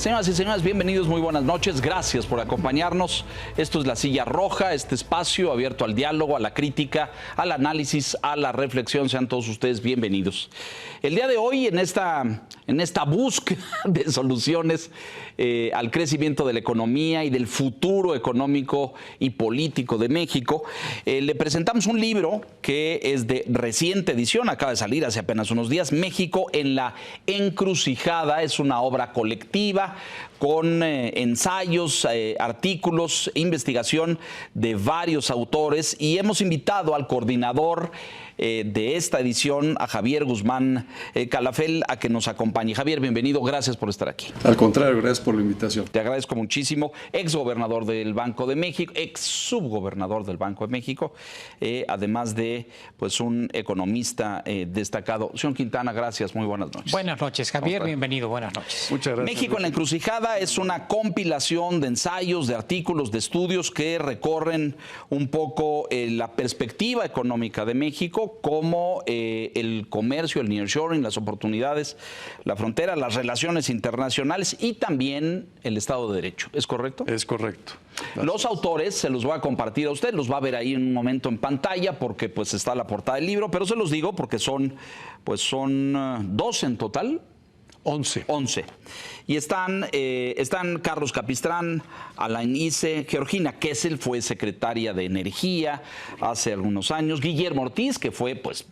Señoras y señores, bienvenidos, muy buenas noches, gracias por acompañarnos. Esto es La Silla Roja, este espacio abierto al diálogo, a la crítica, al análisis, a la reflexión. Sean todos ustedes bienvenidos. El día de hoy, en esta búsqueda de soluciones al crecimiento de la economía y del futuro económico y político de México, le presentamos un libro que es de reciente edición, acaba de salir hace apenas unos días, México en la encrucijada. Es una obra colectiva con ensayos, artículos, investigación de varios autores, y hemos invitado al coordinador de esta edición, a Javier Guzmán Calafel, a que nos acompañe. Javier, bienvenido, gracias por estar aquí. Al contrario, gracias por la invitación. Te agradezco muchísimo. Ex gobernador del Banco de México, ex subgobernador del Banco de México, además de pues un economista destacado. Señor Quintana, gracias, muy buenas noches. Buenas noches, Javier, bienvenido, buenas noches. Muchas gracias. México en la encrucijada es una compilación de ensayos, de artículos, de estudios que recorren un poco la perspectiva económica de México, como el comercio, el nearshoring, las oportunidades, la frontera, las relaciones internacionales y también el Estado de Derecho. ¿Es correcto? Es correcto. Gracias. Los autores se los voy a compartir a usted, los va a ver ahí en un momento en pantalla porque pues está la portada del libro, pero se los digo porque son 12 en total. 11. Y están Carlos Capistrán, Alain Isse, Georgina Kessel, fue secretaria de Energía hace algunos años, Guillermo Ortiz, que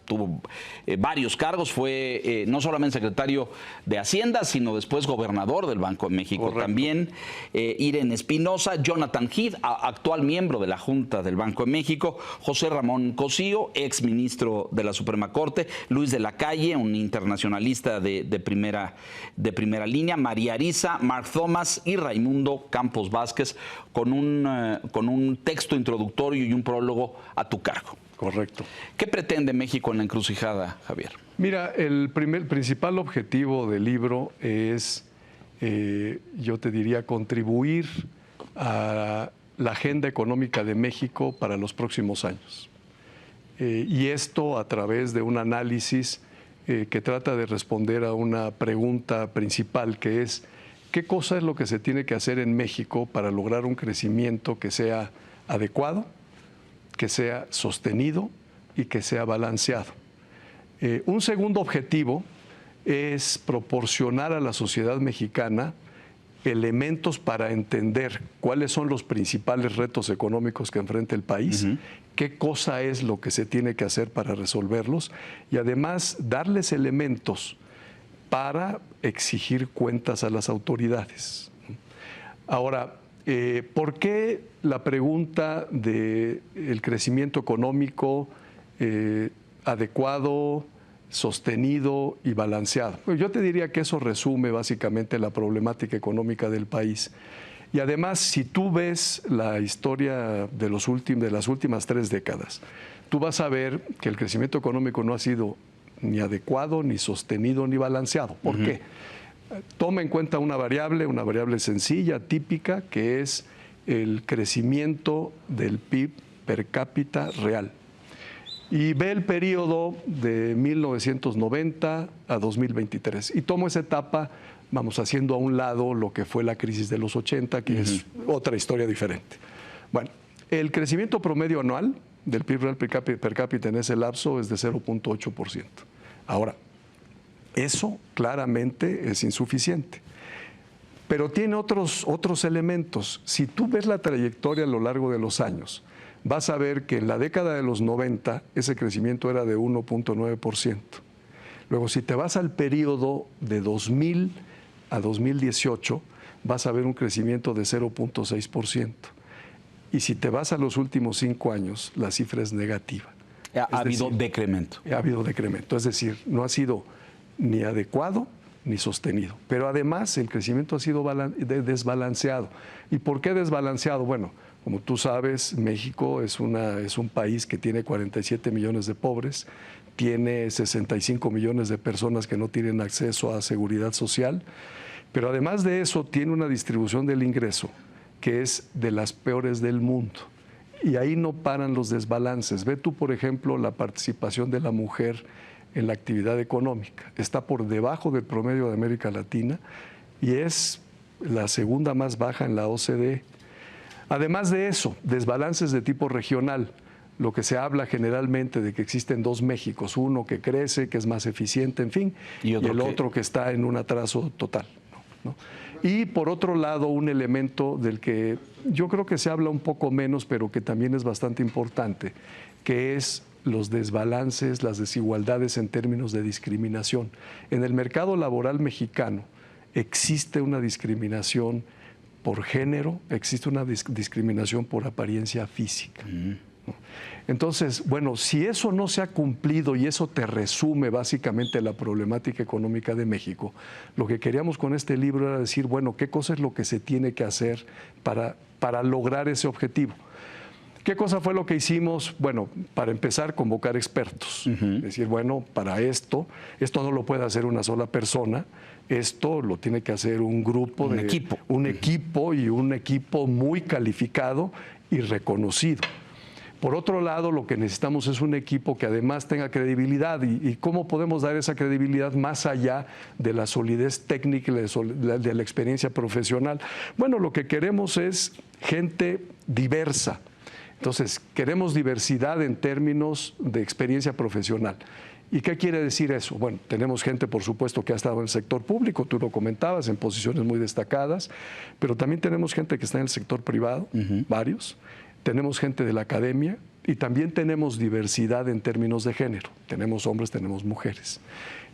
tuvo varios cargos, fue no solamente secretario de Hacienda, sino después gobernador del Banco de México. Correcto. También Irene Espinosa, Jonathan Heath, actual miembro de la Junta del Banco de México, José Ramón Cosío, ex ministro de la Suprema Corte, Luis de la Calle, un internacionalista de primera línea, María Arisa, Mark Thomas y Raimundo Campos Vázquez, con un texto introductorio y un prólogo a tu cargo. Correcto. ¿Qué pretende México en la encrucijada, Javier? Mira, el principal objetivo del libro es, yo te diría, contribuir a la agenda económica de México para los próximos años. Y esto a través de un análisis que trata de responder a una pregunta principal, que es ¿qué cosa es lo que se tiene que hacer en México para lograr un crecimiento que sea adecuado, que sea sostenido y que sea balanceado? Un segundo objetivo es proporcionar a la sociedad mexicana elementos para entender cuáles son los principales retos económicos que enfrenta el país, qué cosa es lo que se tiene que hacer para resolverlos, y además darles elementos para exigir cuentas a las autoridades. Ahora, ¿por qué la pregunta del crecimiento económico adecuado, sostenido y balanceado? Pues yo te diría que eso resume básicamente la problemática económica del país. Y además, si tú ves la historia de las últimas 3 décadas, tú vas a ver que el crecimiento económico no ha sido ni adecuado, ni sostenido, ni balanceado. ¿Por qué? Toma en cuenta una variable sencilla, típica, que es el crecimiento del PIB per cápita real. Y ve el periodo de 1990 a 2023. Y tomo esa etapa, vamos haciendo a un lado lo que fue la crisis de los 80, que es otra historia diferente. Bueno, el crecimiento promedio anual del PIB real per cápita en ese lapso es de 0.8%. Ahora, eso claramente es insuficiente. Pero tiene otros elementos. Si tú ves la trayectoria a lo largo de los años, vas a ver que en la década de los 90 ese crecimiento era de 1.9%. Luego, si te vas al periodo de 2000 a 2018, vas a ver un crecimiento de 0.6%. Y si te vas a los últimos 5 años, la cifra es negativa. Ha habido decremento. Ha habido decremento, es decir, no ha sido ni adecuado ni sostenido. Pero además el crecimiento ha sido desbalanceado. ¿Y por qué desbalanceado? Bueno, como tú sabes, México es un país que tiene 47 millones de pobres, tiene 65 millones de personas que no tienen acceso a seguridad social, pero además de eso tiene una distribución del ingreso que es de las peores del mundo. Y ahí no paran los desbalances. Ve tú, por ejemplo, la participación de la mujer en la actividad económica. Está por debajo del promedio de América Latina y es la segunda más baja en la OCDE. Además de eso, desbalances de tipo regional. Lo que se habla generalmente de que existen dos Méxicos, uno que crece, que es más eficiente, en fin, y el otro que está en un atraso total, ¿no? Y por otro lado, un elemento del que yo creo que se habla un poco menos, pero que también es bastante importante, que es los desbalances, las desigualdades en términos de discriminación. En el mercado laboral mexicano existe una discriminación por género, existe una discriminación por apariencia física. Entonces, bueno, si eso no se ha cumplido y eso te resume básicamente la problemática económica de México, lo que queríamos con este libro era decir, bueno, ¿qué cosa es lo que se tiene que hacer para lograr ese objetivo? ¿Qué cosa fue lo que hicimos? Bueno, para empezar, convocar expertos. Decir, bueno, para esto no lo puede hacer una sola persona, esto lo tiene que hacer un grupo, un equipo y un equipo muy calificado y reconocido. Por otro lado, lo que necesitamos es un equipo que además tenga credibilidad. ¿Y cómo podemos dar esa credibilidad más allá de la solidez técnica y de la experiencia profesional? Bueno, lo que queremos es gente diversa. Entonces, queremos diversidad en términos de experiencia profesional. ¿Y qué quiere decir eso? Bueno, tenemos gente, por supuesto, que ha estado en el sector público, tú lo comentabas, en posiciones muy destacadas, pero también tenemos gente que está en el sector privado, varios. Tenemos gente de la academia y también tenemos diversidad en términos de género. Tenemos hombres, tenemos mujeres.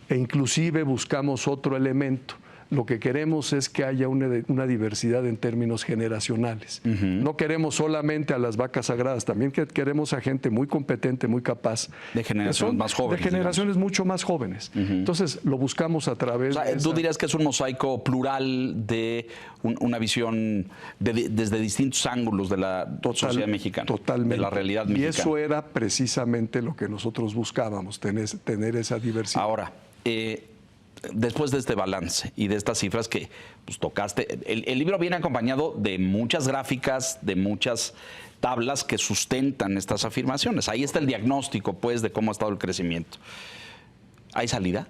E inclusive buscamos otro elemento. Lo que queremos es que haya una diversidad en términos generacionales. No queremos solamente a las vacas sagradas, también queremos a gente muy competente, muy capaz. De generaciones más jóvenes. De generaciones mucho más jóvenes. Entonces, lo buscamos a través de ¿Tú dirías que es un mosaico plural de una visión desde distintos ángulos de la sociedad mexicana? Totalmente. De la realidad mexicana. Y eso era precisamente lo que nosotros buscábamos, tener esa diversidad. Ahora, después de este balance y de estas cifras que pues, tocaste, el libro viene acompañado de muchas gráficas, de muchas tablas que sustentan estas afirmaciones. Ahí está el diagnóstico, pues, de cómo ha estado el crecimiento. ¿Hay salida?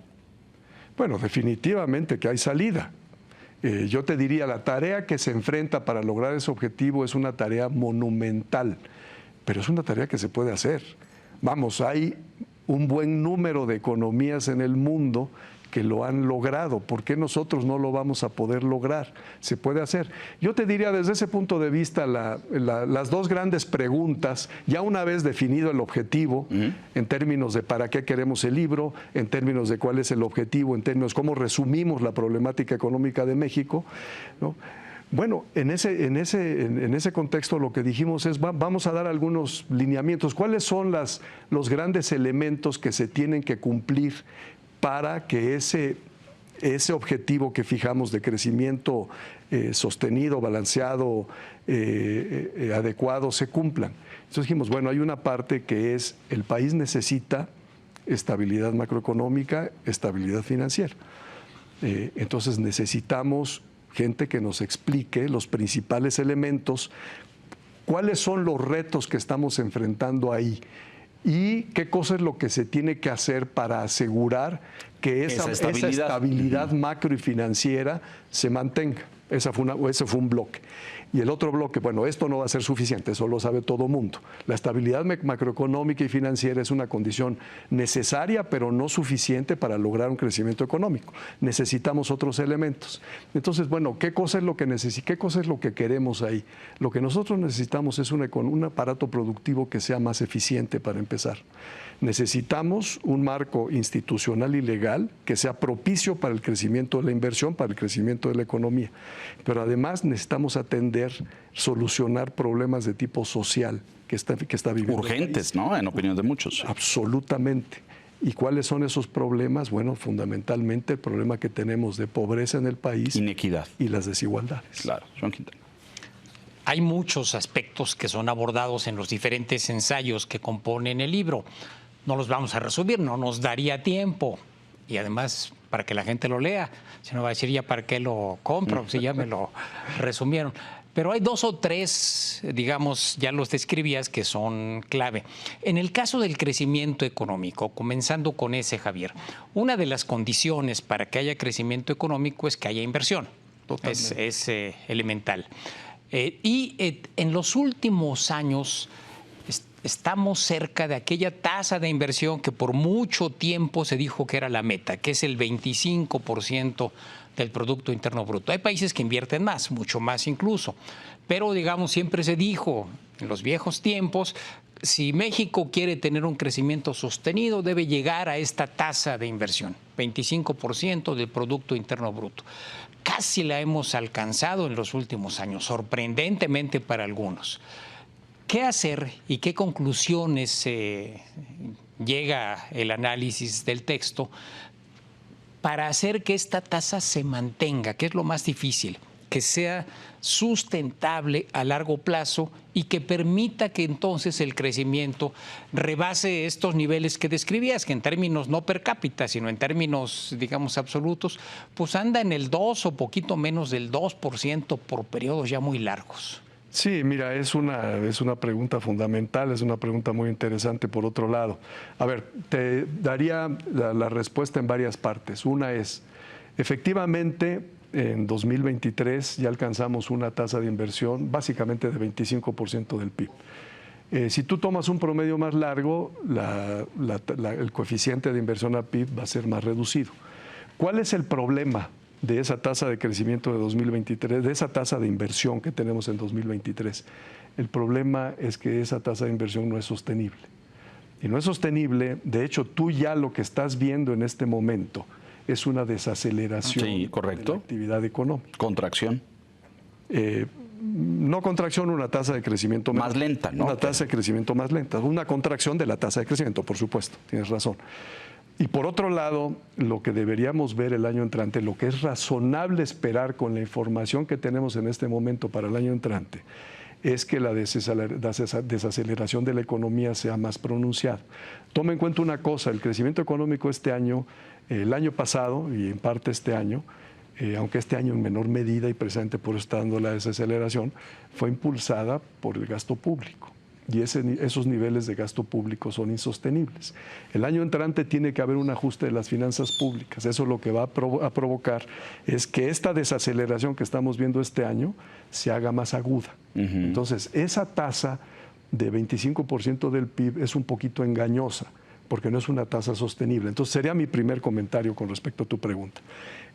Bueno, definitivamente que hay salida. Yo te diría, la tarea que se enfrenta para lograr ese objetivo es una tarea monumental, pero es una tarea que se puede hacer. Vamos, hay un buen número de economías en el mundo que lo han logrado. ¿Por qué nosotros no lo vamos a poder lograr? Se puede hacer. Yo te diría desde ese punto de vista las dos grandes preguntas, ya una vez definido el objetivo, en términos de para qué queremos el libro, en términos de cuál es el objetivo, en términos de cómo resumimos la problemática económica de México, ¿no? Bueno, en ese contexto lo que dijimos es vamos a dar algunos lineamientos. ¿Cuáles son los grandes elementos que se tienen que cumplir para que ese objetivo que fijamos de crecimiento sostenido, balanceado, adecuado, se cumplan? Entonces dijimos, bueno, hay una parte que es el país necesita estabilidad macroeconómica, estabilidad financiera. Entonces necesitamos gente que nos explique los principales elementos, cuáles son los retos que estamos enfrentando ahí y qué cosa es lo que se tiene que hacer para asegurar que esa estabilidad macro y financiera se mantenga. Ese fue un bloque. Y el otro bloque, bueno, esto no va a ser suficiente, eso lo sabe todo mundo. La estabilidad macroeconómica y financiera es una condición necesaria, pero no suficiente para lograr un crecimiento económico. Necesitamos otros elementos. Entonces, bueno, ¿qué cosa es lo que queremos ahí? Lo que nosotros necesitamos es un aparato productivo que sea más eficiente para empezar. Necesitamos un marco institucional y legal que sea propicio para el crecimiento de la inversión, para el crecimiento de la economía. Pero además necesitamos solucionar problemas de tipo social que está viviendo. Urgentes, ¿no? En opinión de muchos. Absolutamente. ¿Y cuáles son esos problemas? Bueno, fundamentalmente el problema que tenemos de pobreza en el país. Inequidad. Y las desigualdades. Claro, Joan Quintana. Hay muchos aspectos que son abordados en los diferentes ensayos que componen el libro. No los vamos a resumir, no nos daría tiempo. Y además, para que la gente lo lea, si no va a decir ya para qué lo compro, si ya me lo resumieron. Pero hay dos o tres, digamos, ya los describías, que son clave. En el caso del crecimiento económico, comenzando con ese, Javier, una de las condiciones para que haya crecimiento económico es que haya inversión. Totalmente. Es elemental. En los últimos años estamos cerca de aquella tasa de inversión que por mucho tiempo se dijo que era la meta, que es el 25% del Producto Interno Bruto. Hay países que invierten más, mucho más incluso, pero digamos siempre se dijo en los viejos tiempos, si México quiere tener un crecimiento sostenido debe llegar a esta tasa de inversión, 25% del Producto Interno Bruto. Casi la hemos alcanzado en los últimos años, sorprendentemente para algunos. ¿Qué hacer y qué conclusiones llega el análisis del texto para hacer que esta tasa se mantenga, que es lo más difícil, que sea sustentable a largo plazo y que permita que entonces el crecimiento rebase estos niveles que describías, que en términos no per cápita, sino en términos, digamos, absolutos, pues anda en el 2 o poquito menos del 2% por periodos ya muy largos? Sí, mira, es una pregunta fundamental, es una pregunta muy interesante por otro lado. A ver, te daría la respuesta en varias partes. Una es, efectivamente, en 2023 ya alcanzamos una tasa de inversión básicamente de 25% del PIB. Si tú tomas un promedio más largo, el coeficiente de inversión al PIB va a ser más reducido. ¿Cuál es el problema de esa tasa de crecimiento de 2023, de esa tasa de inversión que tenemos en 2023? El problema es que esa tasa de inversión no es sostenible. Y no es sostenible, de hecho, tú ya lo que estás viendo en este momento es una desaceleración sí, correcto, de la actividad económica. Contracción. No contracción, una tasa de crecimiento más lenta, ¿no? Una tasa de crecimiento más lenta, una contracción de la tasa de crecimiento, por supuesto, tienes razón. Y por otro lado, lo que deberíamos ver el año entrante, lo que es razonable esperar con la información que tenemos en este momento para el año entrante, es que la desaceleración de la economía sea más pronunciada. Toma en cuenta una cosa, el crecimiento económico este año, el año pasado y en parte este año, aunque este año en menor medida y precisamente por eso está dando la desaceleración, fue impulsada por el gasto público. Y esos niveles de gasto público son insostenibles. El año entrante tiene que haber un ajuste de las finanzas públicas. Eso lo que va a provocar es que esta desaceleración que estamos viendo este año se haga más aguda. Entonces, esa tasa de 25% del PIB es un poquito engañosa, porque no es una tasa sostenible. Entonces, sería mi primer comentario con respecto a tu pregunta.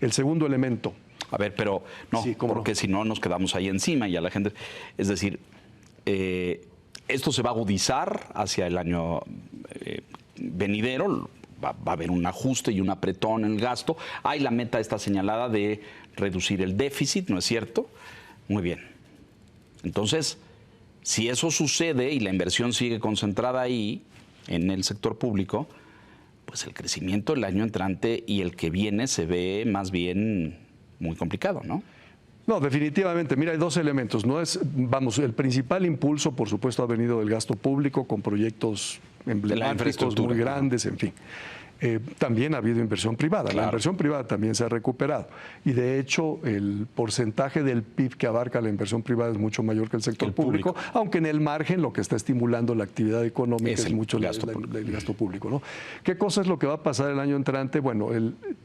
El segundo elemento. A ver, pero no, sí, porque si no nos quedamos ahí encima y a la gente... Es decir, esto se va a agudizar hacia el año venidero, va a haber un ajuste y un apretón en el gasto. Hay la meta esta señalada de reducir el déficit, ¿no es cierto? Muy bien. Entonces, si eso sucede y la inversión sigue concentrada ahí, en el sector público, pues el crecimiento el año entrante y el que viene se ve más bien muy complicado, ¿no? No, definitivamente. Mira, hay dos elementos. No es, vamos, el principal impulso, por supuesto, ha venido del gasto público con proyectos emblemáticos muy grandes, en fin. También ha habido inversión privada. Claro. La inversión privada también se ha recuperado. Y de hecho, el porcentaje del PIB que abarca la inversión privada es mucho mayor que el sector público, aunque en el margen lo que está estimulando la actividad económica es mucho el gasto público, ¿no? ¿Qué cosa es lo que va a pasar el año entrante? Bueno,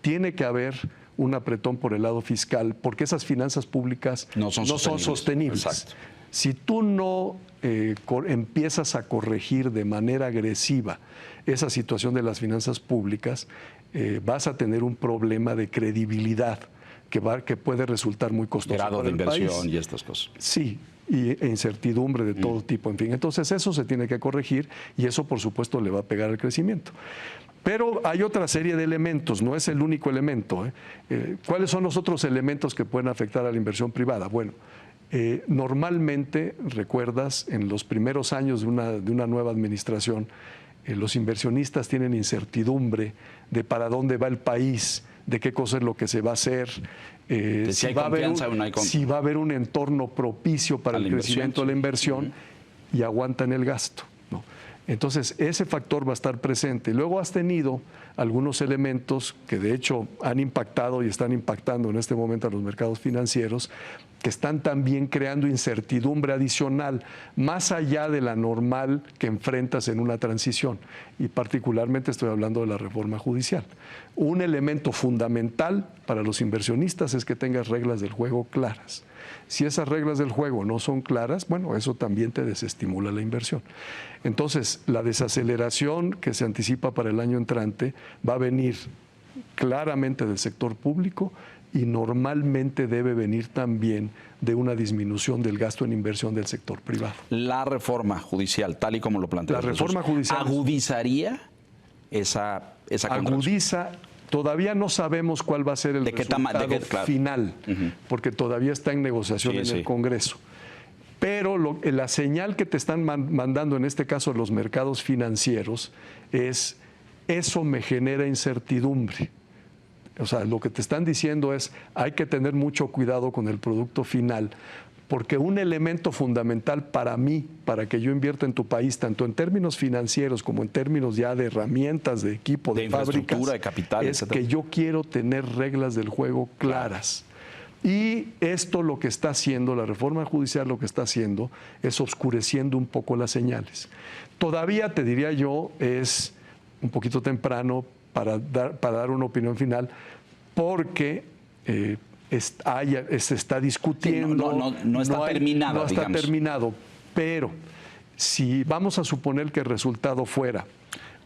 tiene que haber un apretón por el lado fiscal, porque esas finanzas públicas no son sostenibles. Exacto. Si tú no empiezas a corregir de manera agresiva esa situación de las finanzas públicas, vas a tener un problema de credibilidad que puede resultar muy costoso grado para de el inversión país. Y estas cosas. Sí, e incertidumbre de todo tipo, en fin. Entonces eso se tiene que corregir y eso, por supuesto, le va a pegar al crecimiento. Pero hay otra serie de elementos, no es el único elemento. ¿Cuáles son los otros elementos que pueden afectar a la inversión privada? Bueno, normalmente, recuerdas, en los primeros años de una nueva administración, los inversionistas tienen incertidumbre de para dónde va el país, de qué cosa es lo que se va a hacer, si va a haber un entorno propicio para el crecimiento de la inversión y aguantan el gasto, ¿no? Entonces, ese factor va a estar presente. Luego has tenido algunos elementos que de hecho han impactado y están impactando en este momento a los mercados financieros, que están también creando incertidumbre adicional, más allá de la normal que enfrentas en una transición. Y particularmente estoy hablando de la reforma judicial. Un elemento fundamental para los inversionistas es que tengas reglas del juego claras. Si esas reglas del juego no son claras, bueno, eso también te desestimula la inversión. Entonces, la desaceleración que se anticipa para el año entrante va a venir claramente del sector público y normalmente debe venir también de una disminución del gasto en inversión del sector privado. La reforma judicial, tal y como lo plantea La reforma judicial agudizaría esa contracción. Agudiza. Todavía no sabemos cuál va a ser el resultado final, porque todavía está en negociación en el Congreso. Pero la señal que te están mandando, en este caso los mercados financieros, es: eso me genera incertidumbre. O sea, lo que te están diciendo es: hay que tener mucho cuidado con el producto final, porque un elemento fundamental para mí, para que yo invierta en tu país, tanto en términos financieros como en términos ya de herramientas, de equipo, de fábricas, de capital, es que yo quiero tener reglas del juego claras. Y esto lo que está haciendo, la reforma judicial lo que está haciendo, es oscureciendo un poco las señales. Todavía, te diría yo, es un poquito temprano para dar una opinión final, porque se está discutiendo. No está terminado. No está terminado, pero si vamos a suponer que el resultado fuera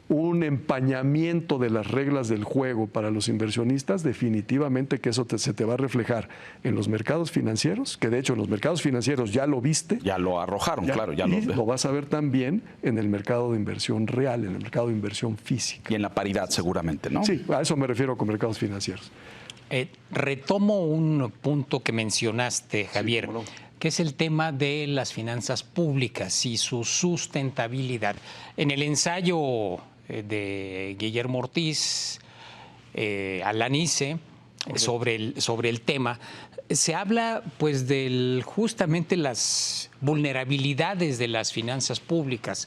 un empañamiento de las reglas del juego para los inversionistas, definitivamente que eso se te va a reflejar en los mercados financieros, que de hecho en los mercados financieros ya lo viste. Ya lo arrojaron, claro. Y lo vas a ver también en el mercado de inversión real, en el mercado de inversión física. Y en la paridad seguramente, ¿no? Sí, a eso me refiero con mercados financieros. Retomo un punto que mencionaste, Javier, sí, que es el tema de las finanzas públicas y su sustentabilidad. En el ensayo de Guillermo Ortiz, Alanice, sobre el tema, se habla pues justamente las vulnerabilidades de las finanzas públicas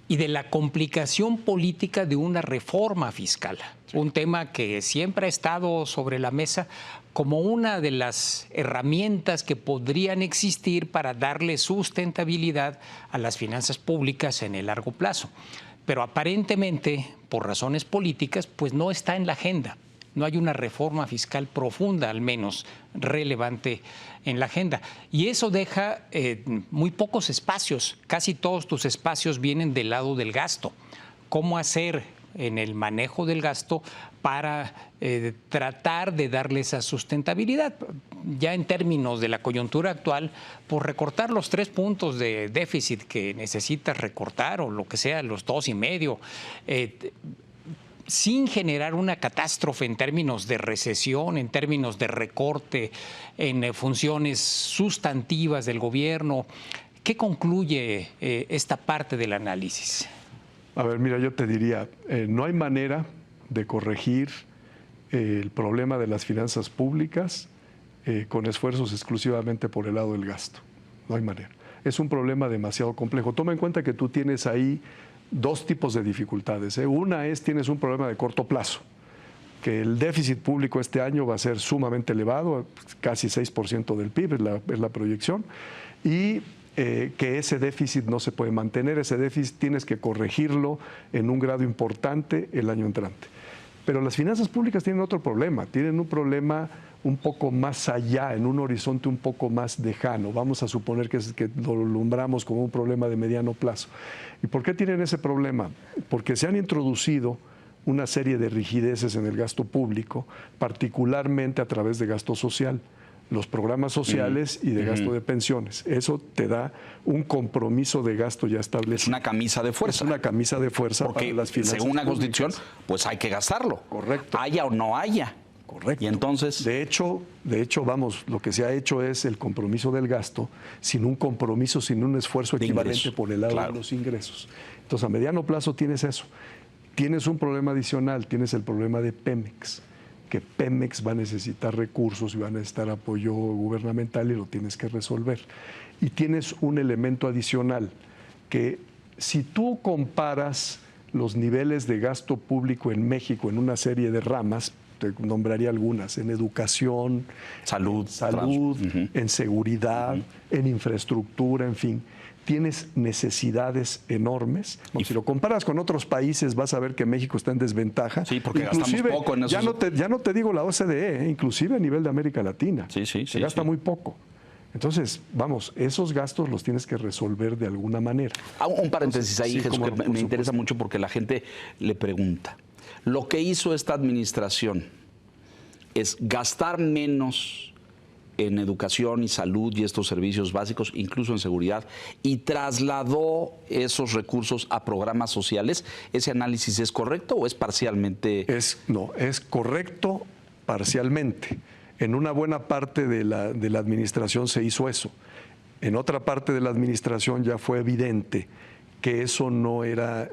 y de la complicación política de una reforma fiscal. Sí. Un tema que siempre ha estado sobre la mesa como una de las herramientas que podrían existir para darle sustentabilidad a las finanzas públicas en el largo plazo. Pero aparentemente, por razones políticas, pues no está en la agenda. No hay una reforma fiscal profunda, al menos relevante, en la agenda. Y eso deja muy pocos espacios. Casi todos tus espacios vienen del lado del gasto. ¿Cómo hacer en el manejo del gasto para tratar de darle esa sustentabilidad? Ya en términos de la coyuntura actual, por recortar los 3 puntos de déficit que necesitas recortar, o lo que sea, los 2,5, sin generar una catástrofe en términos de recesión, en términos de recorte, en funciones sustantivas del gobierno. ¿Qué concluye esta parte del análisis? A ver, mira, yo te diría, no hay manera de corregir el problema de las finanzas públicas con esfuerzos exclusivamente por el lado del gasto. No hay manera. Es un problema demasiado complejo. Toma en cuenta que tú tienes ahí 2 tipos de dificultades. Una es, tienes un problema de corto plazo, que el déficit público este año va a ser sumamente elevado, casi 6% del PIB es la proyección, y que ese déficit no se puede mantener. Ese déficit tienes que corregirlo en un grado importante el año entrante. Pero las finanzas públicas tienen otro problema, tienen un problema un poco más allá, en un horizonte un poco más lejano. Vamos a suponer que lo alumbramos como un problema de mediano plazo. ¿Y por qué tienen ese problema? Porque se han introducido una serie de rigideces en el gasto público, particularmente a través de gasto social, los programas sociales y de gasto de pensiones. Eso te da un compromiso de gasto ya establecido. Es una camisa de fuerza. Es una camisa de fuerza porque para las finanzas según la públicas. Constitución, pues hay que gastarlo. Correcto. Haya o no haya. Correcto. Y entonces... De hecho, vamos, lo que se ha hecho es el compromiso del gasto sin un compromiso, sin un esfuerzo equivalente por el lado de los ingresos. Entonces, a mediano plazo tienes eso. Tienes un problema adicional, tienes el problema de Pemex, que Pemex va a necesitar recursos y va a necesitar apoyo gubernamental y lo tienes que resolver. Y tienes un elemento adicional, que si tú comparas los niveles de gasto público en México en una serie de ramas, te nombraría algunas, en educación, Salud, en seguridad, en infraestructura, en fin. Tienes necesidades enormes. Bueno, si lo comparas con otros países, vas a ver que México está en desventaja. Sí, porque gastamos poco en eso. Ya no te digo la OCDE, inclusive a nivel de América Latina. Se gasta muy poco. Entonces, vamos, esos gastos los tienes que resolver de alguna manera. Un paréntesis ahí, Jesús, que me interesa mucho porque la gente le pregunta. Lo que hizo esta administración es gastar menos en educación y salud y estos servicios básicos, incluso en seguridad, y trasladó esos recursos a programas sociales. ¿Ese análisis es correcto o es parcialmente? No, es correcto parcialmente. En una buena parte de la administración se hizo eso. En otra parte de la administración ya fue evidente que eso no era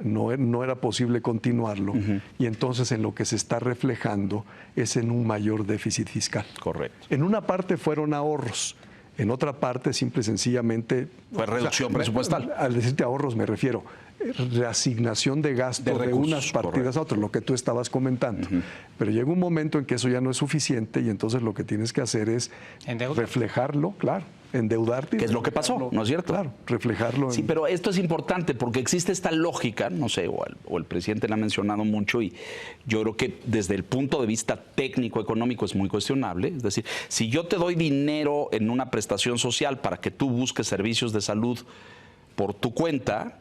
posible continuarlo, y entonces en lo que se está reflejando es en un mayor déficit fiscal. Correcto. En una parte fueron ahorros, en otra parte simple y sencillamente... Fue reducción presupuestal. Al decirte ahorros me refiero reasignación de gasto de unas partidas a otras, lo que tú estabas comentando. Pero llega un momento en que eso ya no es suficiente y entonces lo que tienes que hacer es reflejarlo, claro, endeudarte. ¿Qué es lo que pasó? ¿No es cierto? Claro, reflejarlo. Sí, pero esto es importante porque existe esta lógica, no sé, o el presidente la ha mencionado mucho, y yo creo que desde el punto de vista técnico-económico es muy cuestionable. Es decir, si yo te doy dinero en una prestación social para que tú busques servicios de salud por tu cuenta,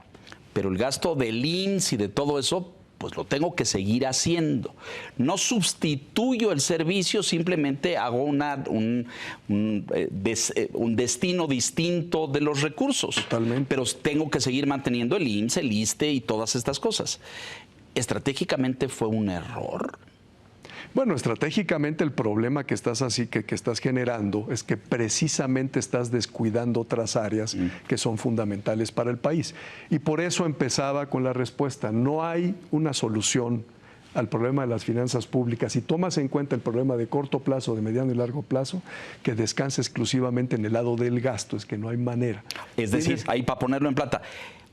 pero el gasto del IMSS y de todo eso, pues lo tengo que seguir haciendo. No sustituyo el servicio, simplemente hago un destino distinto de los recursos. Totalmente. Pero tengo que seguir manteniendo el IMSS, el ISSSTE y todas estas cosas. ¿Estratégicamente fue un error? Bueno, estratégicamente el problema que estás generando es que precisamente estás descuidando otras áreas que son fundamentales para el país. Y por eso empezaba con la respuesta. No hay una solución al problema de las finanzas públicas. Si tomas en cuenta el problema de corto plazo, de mediano y largo plazo, que descansa exclusivamente en el lado del gasto, es que no hay manera. Es decir, ahí para ponerlo en plata,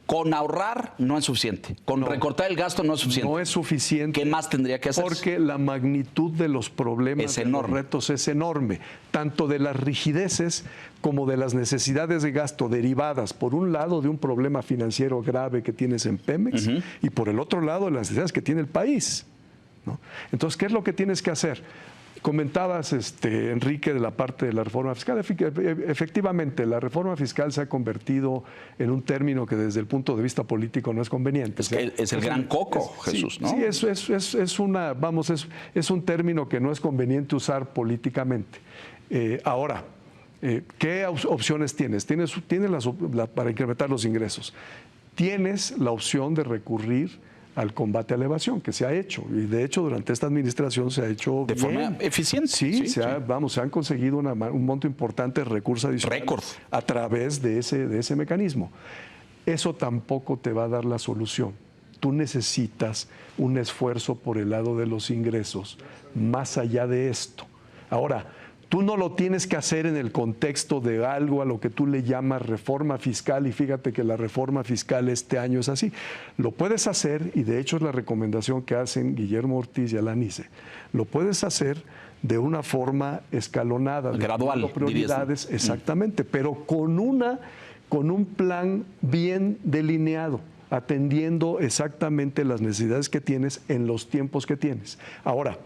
con ahorrar no es suficiente. Con recortar el gasto no es suficiente. No es suficiente. ¿Qué más tendría que hacer? Porque la magnitud de los problemas, de los retos es enorme. Tanto de las rigideces como de las necesidades de gasto derivadas, por un lado, de un problema financiero grave que tienes en Pemex, y por el otro lado, de las necesidades que tiene el país, ¿no? Entonces, ¿qué es lo que tienes que hacer? Comentabas, Enrique, de la parte de la reforma fiscal. Efectivamente, la reforma fiscal se ha convertido en un término que desde el punto de vista político no es conveniente. Es el gran coco, Jesús, ¿no? Sí, es un término que no es conveniente usar políticamente. Ahora, ¿qué opciones tienes? Tienes para incrementar los ingresos. Tienes la opción de recurrir al combate a la evasión, que se ha hecho, y de hecho durante esta administración se ha hecho de forma eficiente. Sí, se han conseguido un monto importante de recursos adicionales a través de ese mecanismo. Eso tampoco te va a dar la solución. Tú necesitas un esfuerzo por el lado de los ingresos, más allá de esto. Ahora, tú no lo tienes que hacer en el contexto de algo a lo que tú le llamas reforma fiscal, y fíjate que la reforma fiscal este año es así. Lo puedes hacer, y de hecho es la recomendación que hacen Guillermo Ortiz y Alan Isse, lo puedes hacer de una forma escalonada, gradual, prioridades, exactamente, pero con un plan bien delineado, atendiendo exactamente las necesidades que tienes en los tiempos que tienes. Ahora,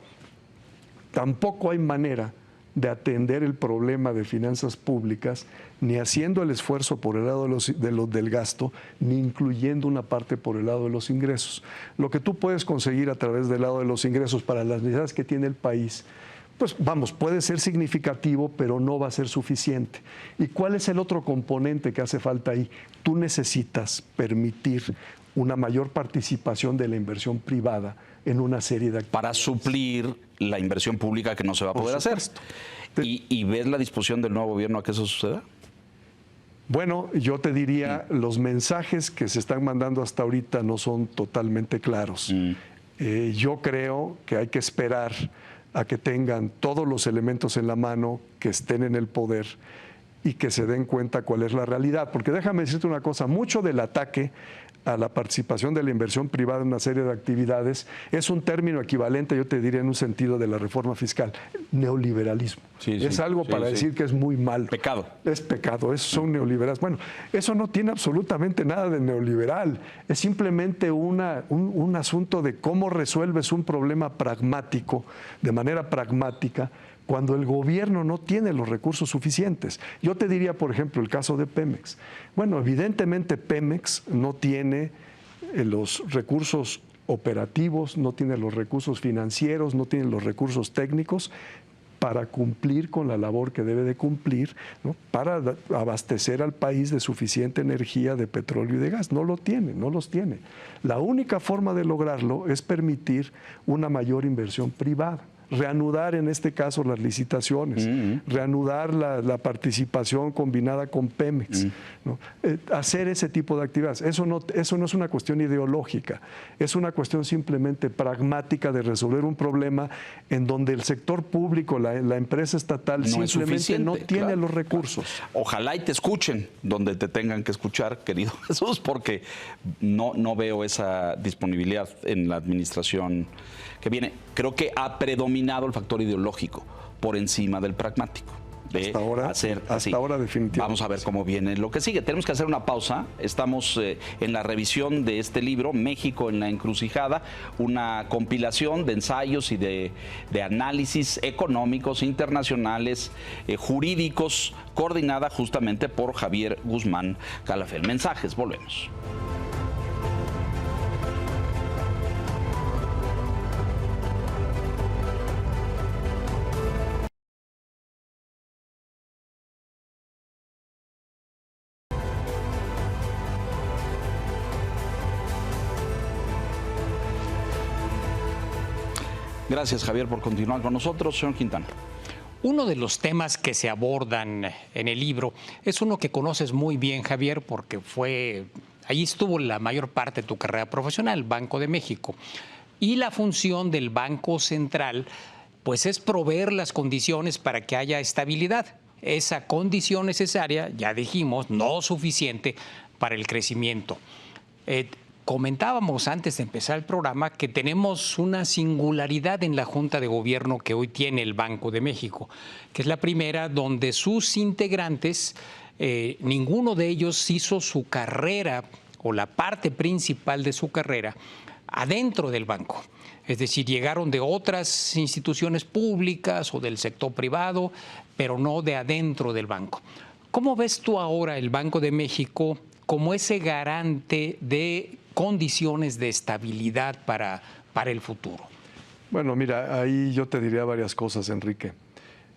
tampoco hay manera de atender el problema de finanzas públicas, ni haciendo el esfuerzo por el lado del gasto, ni incluyendo una parte por el lado de los ingresos. Lo que tú puedes conseguir a través del lado de los ingresos para las necesidades que tiene el país, pues vamos, puede ser significativo, pero no va a ser suficiente. ¿Y cuál es el otro componente que hace falta ahí? Tú necesitas permitir una mayor participación de la inversión privada en una serie de actividades. Para suplir la inversión pública que no se va a poder hacer. ¿Y ves la disposición del nuevo gobierno a que eso suceda? Bueno, yo te diría, los mensajes que se están mandando hasta ahorita no son totalmente claros. Yo creo que hay que esperar a que tengan todos los elementos en la mano, que estén en el poder, y que se den cuenta cuál es la realidad. Porque déjame decirte una cosa, mucho del ataque a la participación de la inversión privada en una serie de actividades es un término equivalente, yo te diría, en un sentido de la reforma fiscal, neoliberalismo. Es algo para decir que es muy malo. Pecado. Es pecado, son neoliberales. Bueno, eso no tiene absolutamente nada de neoliberal, es simplemente un asunto de cómo resuelves un problema pragmático, de manera pragmática, cuando el gobierno no tiene los recursos suficientes. Yo te diría, por ejemplo, el caso de Pemex. Bueno, evidentemente Pemex no tiene los recursos operativos, no tiene los recursos financieros, no tiene los recursos técnicos para cumplir con la labor que debe de cumplir, ¿no? Para abastecer al país de suficiente energía de petróleo y de gas. No lo tiene, no los tiene. La única forma de lograrlo es permitir una mayor inversión privada. Reanudar en este caso las licitaciones, reanudar la participación combinada con Pemex, ¿no? Hacer ese tipo de actividades. Eso no es una cuestión ideológica, es una cuestión simplemente pragmática de resolver un problema en donde el sector público, la empresa estatal, simplemente no tiene los recursos. Ojalá y te escuchen donde te tengan que escuchar, querido Jesús, porque no veo esa disponibilidad en la administración que viene. Creo que ha predominado el factor ideológico por encima del pragmático. Hasta ahora definitivamente. Vamos a ver cómo viene lo que sigue. Tenemos que hacer una pausa. Estamos en la revisión de este libro, México en la encrucijada, una compilación de ensayos y de análisis económicos, internacionales, jurídicos, coordinada justamente por Javier Guzmán Calafel. Mensajes, volvemos. Gracias, Javier, por continuar con nosotros. Señor Quintana. Uno de los temas que se abordan en el libro es uno que conoces muy bien, Javier, porque allí estuvo la mayor parte de tu carrera profesional, Banco de México. Y la función del Banco Central, pues, es proveer las condiciones para que haya estabilidad. Esa condición necesaria, ya dijimos, no suficiente para el crecimiento. Comentábamos antes de empezar el programa que tenemos una singularidad en la Junta de Gobierno que hoy tiene el Banco de México, que es la primera donde sus integrantes, ninguno de ellos hizo su carrera o la parte principal de su carrera adentro del banco. Es decir, llegaron de otras instituciones públicas o del sector privado, pero no de adentro del banco. ¿Cómo ves tú ahora el Banco de México como ese garante de condiciones de estabilidad para el futuro? Bueno, mira, ahí yo te diría varias cosas, Enrique.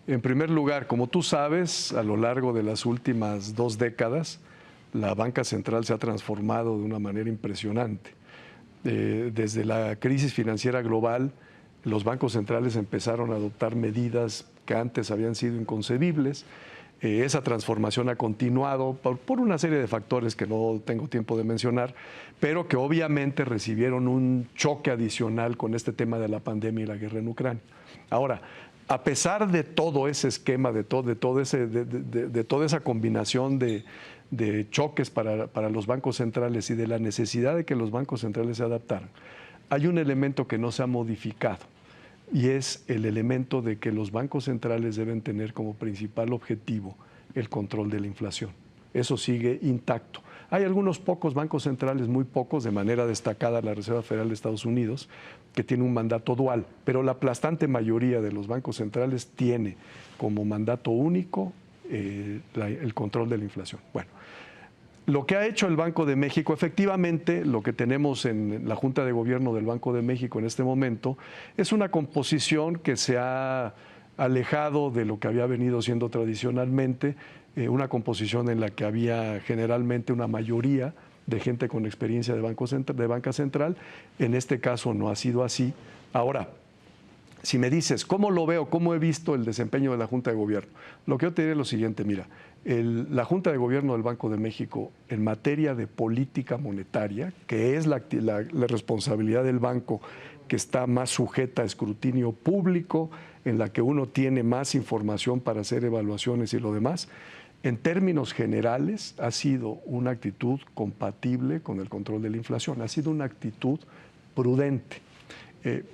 En primer lugar, como tú sabes, a lo largo de las últimas 2 décadas, la banca central se ha transformado de una manera impresionante. Desde la crisis financiera global, los bancos centrales empezaron a adoptar medidas que antes habían sido inconcebibles. Esa transformación ha continuado por una serie de factores que no tengo tiempo de mencionar, pero que obviamente recibieron un choque adicional con este tema de la pandemia y la guerra en Ucrania. Ahora, a pesar de todo ese esquema, de toda esa combinación de choques para los bancos centrales y de la necesidad de que los bancos centrales se adaptaran, hay un elemento que no se ha modificado. Y es el elemento de que los bancos centrales deben tener como principal objetivo el control de la inflación. Eso sigue intacto. Hay algunos pocos bancos centrales, muy pocos, de manera destacada la Reserva Federal de Estados Unidos, que tiene un mandato dual, pero la aplastante mayoría de los bancos centrales tiene como mandato único el control de la inflación. Bueno, lo que ha hecho el Banco de México, efectivamente, lo que tenemos en la Junta de Gobierno del Banco de México en este momento, es una composición que se ha alejado de lo que había venido siendo tradicionalmente, una composición en la que había generalmente una mayoría de gente con experiencia de banca central. En este caso no ha sido así. Ahora, si me dices, ¿cómo lo veo? ¿Cómo he visto el desempeño de la Junta de Gobierno? Lo que yo te diré es lo siguiente, mira, la Junta de Gobierno del Banco de México en materia de política monetaria, que es la responsabilidad del banco que está más sujeta a escrutinio público, en la que uno tiene más información para hacer evaluaciones y lo demás, en términos generales, ha sido una actitud compatible con el control de la inflación, ha sido una actitud prudente.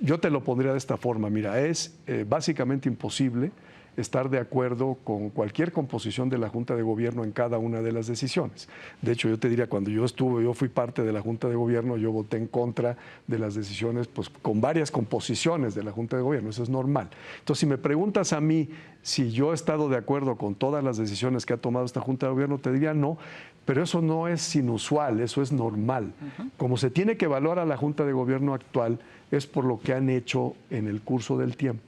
Yo te lo pondría de esta forma, mira, es básicamente imposible estar de acuerdo con cualquier composición de la Junta de Gobierno en cada una de las decisiones. De hecho, yo te diría, cuando yo fui parte de la Junta de Gobierno, yo voté en contra de las decisiones, pues con varias composiciones de la Junta de Gobierno, eso es normal. Entonces, si me preguntas a mí si yo he estado de acuerdo con todas las decisiones que ha tomado esta Junta de Gobierno, te diría no, pero eso no es inusual, eso es normal. Como se tiene que evaluar a la Junta de Gobierno actual, es por lo que han hecho en el curso del tiempo.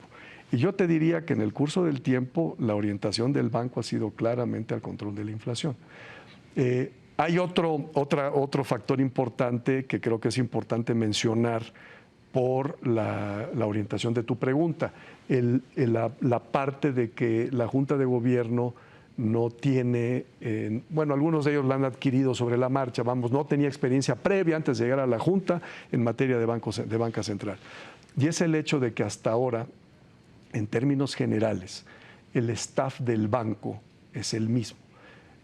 Y yo te diría que en el curso del tiempo la orientación del banco ha sido claramente al control de la inflación. Hay otro factor importante que creo que es importante mencionar por la orientación de tu pregunta, la parte de que la Junta de Gobierno no tiene, bueno, algunos de ellos la han adquirido sobre la marcha, no tenía experiencia previa antes de llegar a la Junta en materia de banca central. Y es el hecho de que hasta ahora, en términos generales, el staff del banco es el mismo.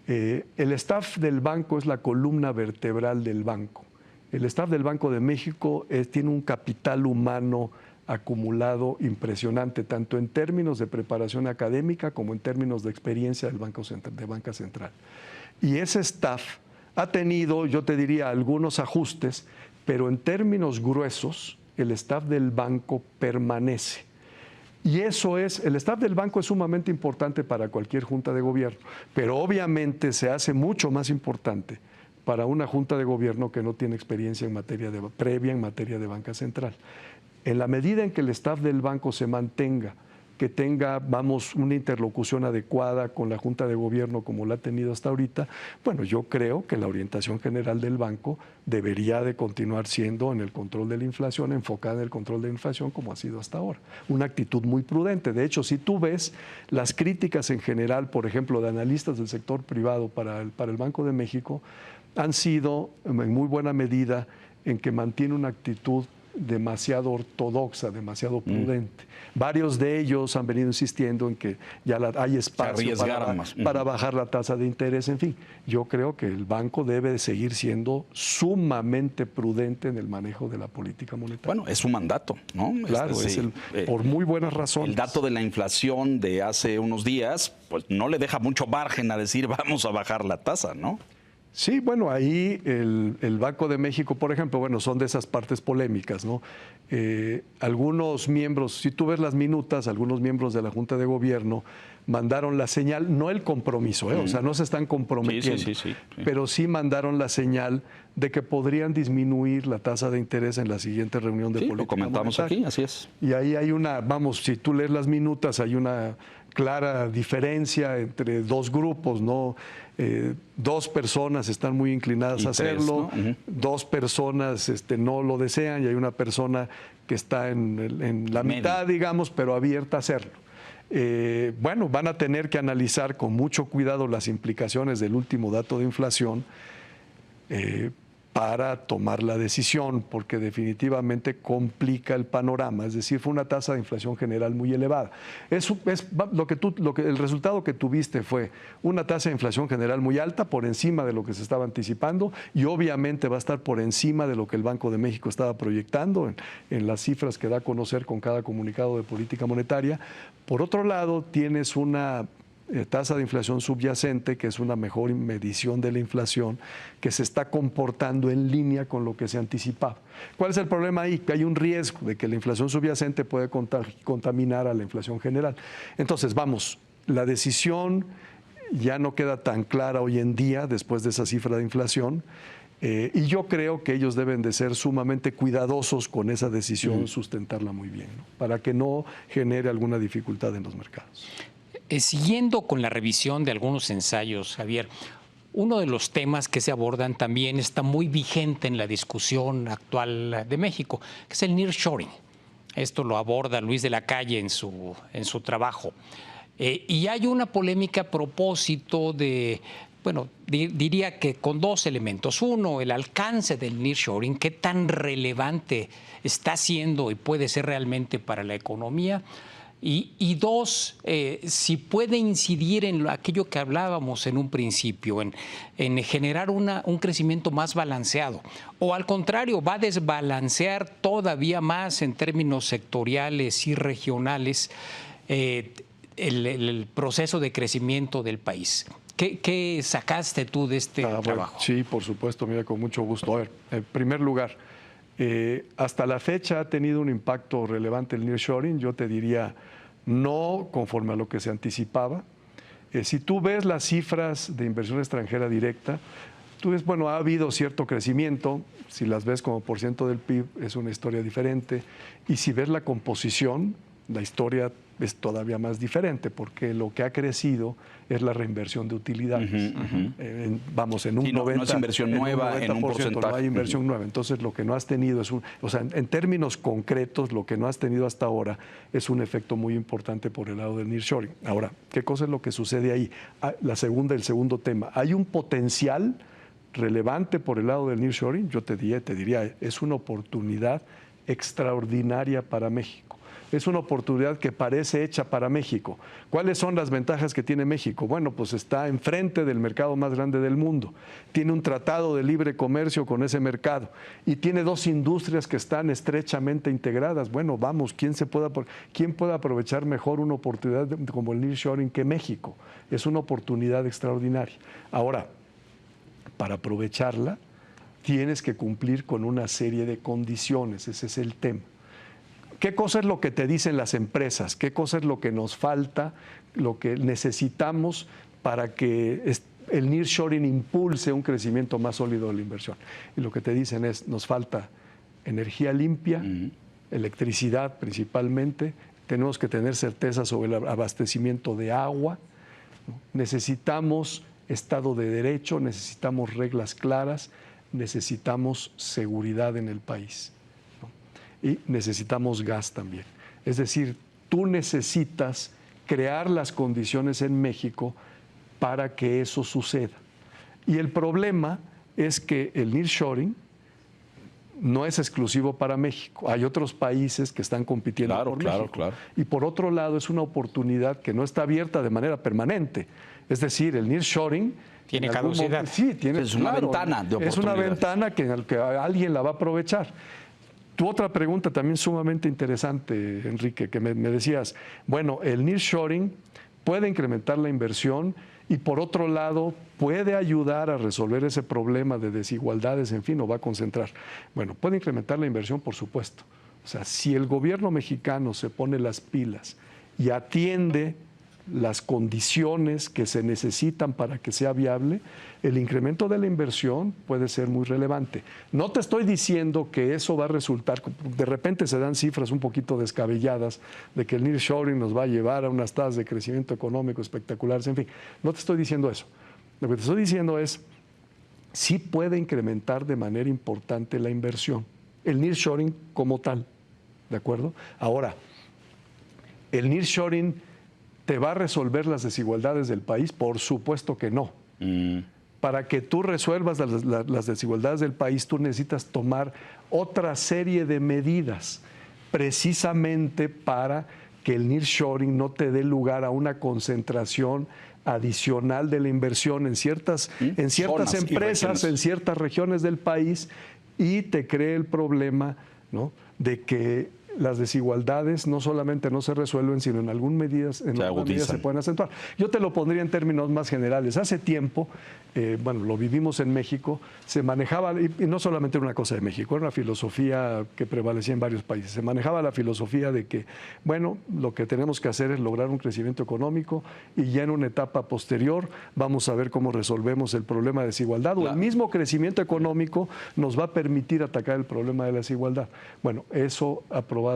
El staff del banco es la columna vertebral del banco. El staff del Banco de México tiene un capital humano acumulado impresionante, tanto en términos de preparación académica como en términos de experiencia de banca central. Y ese staff ha tenido, yo te diría, algunos ajustes, pero en términos gruesos, el staff del banco permanece. Y el staff del banco es sumamente importante para cualquier junta de gobierno, pero obviamente se hace mucho más importante para una junta de gobierno que no tiene experiencia previa en materia de banca central. En la medida en que el staff del banco se mantenga, que tenga, una interlocución adecuada con la Junta de Gobierno como la ha tenido hasta ahorita, bueno, yo creo que la orientación general del banco debería de continuar siendo en el control de la inflación, enfocada en el control de la inflación como ha sido hasta ahora. Una actitud muy prudente. De hecho, si tú ves las críticas en general, por ejemplo, de analistas del sector privado para el Banco de México, han sido en muy buena medida en que mantiene una actitud demasiado ortodoxa, demasiado prudente. Varios de ellos han venido insistiendo en que ya hay espacio para bajar la tasa de interés. En fin, yo creo que el banco debe de seguir siendo sumamente prudente en el manejo de la política monetaria. Bueno, es su mandato, ¿no? Claro, por muy buenas razones. El dato de la inflación de hace unos días, pues no le deja mucho margen a decir vamos a bajar la tasa, ¿no? Sí, bueno, ahí el Banco de México, por ejemplo, bueno, son de esas partes polémicas, ¿no? Algunos miembros, si tú ves las minutas, algunos miembros de la Junta de Gobierno mandaron la señal, no el compromiso, o sea, no se están comprometiendo, sí. Pero sí mandaron la señal de que podrían disminuir la tasa de interés en la siguiente reunión de política lo comentamos monetaria. Aquí, así es. Y ahí hay si tú lees las minutas, hay una clara diferencia entre dos grupos, ¿no? Dos personas están muy inclinadas a hacerlo, ¿no? Dos personas no lo desean y hay una persona que está en la mitad, digamos, pero abierta a hacerlo. Bueno, van a tener que analizar con mucho cuidado las implicaciones del último dato de inflación para tomar la decisión, porque definitivamente complica el panorama. Es decir, fue una tasa de inflación general muy elevada. El resultado que tuviste fue una tasa de inflación general muy alta, por encima de lo que se estaba anticipando, y obviamente va a estar por encima de lo que el Banco de México estaba proyectando en las cifras que da a conocer con cada comunicado de política monetaria. Por otro lado, tienes una tasa de inflación subyacente, que es una mejor medición de la inflación, que se está comportando en línea con lo que se anticipaba. ¿Cuál es el problema ahí? Que hay un riesgo de que la inflación subyacente puede contaminar a la inflación general. Entonces, la decisión ya no queda tan clara hoy en día después de esa cifra de inflación. Y yo creo que ellos deben de ser sumamente cuidadosos con esa decisión, sustentarla muy bien, ¿no? Para que no genere alguna dificultad en los mercados. Siguiendo con la revisión de algunos ensayos, Javier, uno de los temas que se abordan también está muy vigente en la discusión actual de México, que es el nearshoring. Esto lo aborda Luis de la Calle en su trabajo. Y hay una polémica a propósito de, bueno, diría que con dos elementos. Uno, el alcance del nearshoring, qué tan relevante está siendo y puede ser realmente para la economía. Y dos, si puede incidir en aquello que hablábamos en un principio, en generar un crecimiento más balanceado, o al contrario, va a desbalancear todavía más en términos sectoriales y regionales el proceso de crecimiento del país. ¿Qué sacaste tú de este trabajo? Bueno, sí, por supuesto, mira, con mucho gusto. A ver, en primer lugar, hasta la fecha ha tenido un impacto relevante el nearshoring, yo te diría no conforme a lo que se anticipaba. Si tú ves las cifras de inversión extranjera directa, tú ves, bueno, ha habido cierto crecimiento, si las ves como % del PIB es una historia diferente, y si ves la composición, la historia es todavía más diferente, porque lo que ha crecido es la reinversión de utilidades. Vamos, en un 90%. No es inversión nueva en un porcentaje. No hay inversión nueva. Entonces, lo que no has tenido es o sea, en términos concretos, lo que no has tenido hasta ahora es un efecto muy importante por el lado del nearshoring. Ahora, ¿qué cosa es lo que sucede ahí? El segundo tema. Hay un potencial relevante por el lado del nearshoring. Yo te diría, es una oportunidad extraordinaria para México. Es una oportunidad que parece hecha para México. ¿Cuáles son las ventajas que tiene México? Bueno, pues está enfrente del mercado más grande del mundo. Tiene un tratado de libre comercio con ese mercado y tiene dos industrias que están estrechamente integradas. Bueno, vamos, ¿quién puede aprovechar mejor una oportunidad como el nearshoring que México? Es una oportunidad extraordinaria. Ahora, para aprovecharla, tienes que cumplir con una serie de condiciones. Ese es el tema. ¿Qué cosa es lo que te dicen las empresas? ¿Qué cosa es lo que nos falta, lo que necesitamos para que el nearshoring impulse un crecimiento más sólido de la inversión? Y lo que te dicen es, nos falta energía limpia, electricidad principalmente, tenemos que tener certeza sobre el abastecimiento de agua, ¿no? Necesitamos Estado de Derecho, necesitamos reglas claras, necesitamos seguridad en el país. Y necesitamos gas también. Es decir, tú necesitas crear las condiciones en México para que eso suceda. Y el problema es que el nearshoring no es exclusivo para México. Hay otros países que están compitiendo por México. Claro. Y por otro lado, es una oportunidad que no está abierta de manera permanente. Es decir, el nearshoring tiene caducidad. Sí, es una ventana de oportunidad. Es una ventana que alguien la va a aprovechar. Tu otra pregunta también sumamente interesante, Enrique, que me decías, bueno, el nearshoring puede incrementar la inversión y por otro lado puede ayudar a resolver ese problema de desigualdades, en fin, o va a concentrar. Bueno, puede incrementar la inversión, por supuesto. O sea, si el gobierno mexicano se pone las pilas y atiende las condiciones que se necesitan para que sea viable, el incremento de la inversión puede ser muy relevante. No te estoy diciendo que eso va a resultar, de repente se dan cifras un poquito descabelladas de que el nearshoring nos va a llevar a unas tasas de crecimiento económico espectaculares, en fin, no te estoy diciendo eso. Lo que te estoy diciendo es, sí puede incrementar de manera importante la inversión, el nearshoring como tal, ¿de acuerdo? Ahora, el nearshoring ¿te va a resolver las desigualdades del país? Por supuesto que no. Para que tú resuelvas las desigualdades del país, tú necesitas tomar otra serie de medidas, precisamente para que el nearshoring no te dé lugar a una concentración adicional de la inversión en ciertas empresas, en ciertas regiones del país, y te cree el problema, ¿no?, de que las desigualdades no solamente no se resuelven, sino en alguna medida se pueden acentuar. Yo te lo pondría en términos más generales. Hace tiempo, bueno, lo vivimos en México, se manejaba, y no solamente era una cosa de México, era una filosofía que prevalecía en varios países. Se manejaba la filosofía de que, bueno, lo que tenemos que hacer es lograr un crecimiento económico y ya en una etapa posterior vamos a ver cómo resolvemos el problema de desigualdad, o el mismo crecimiento económico nos va a permitir atacar el problema de la desigualdad. Bueno, eso aprobado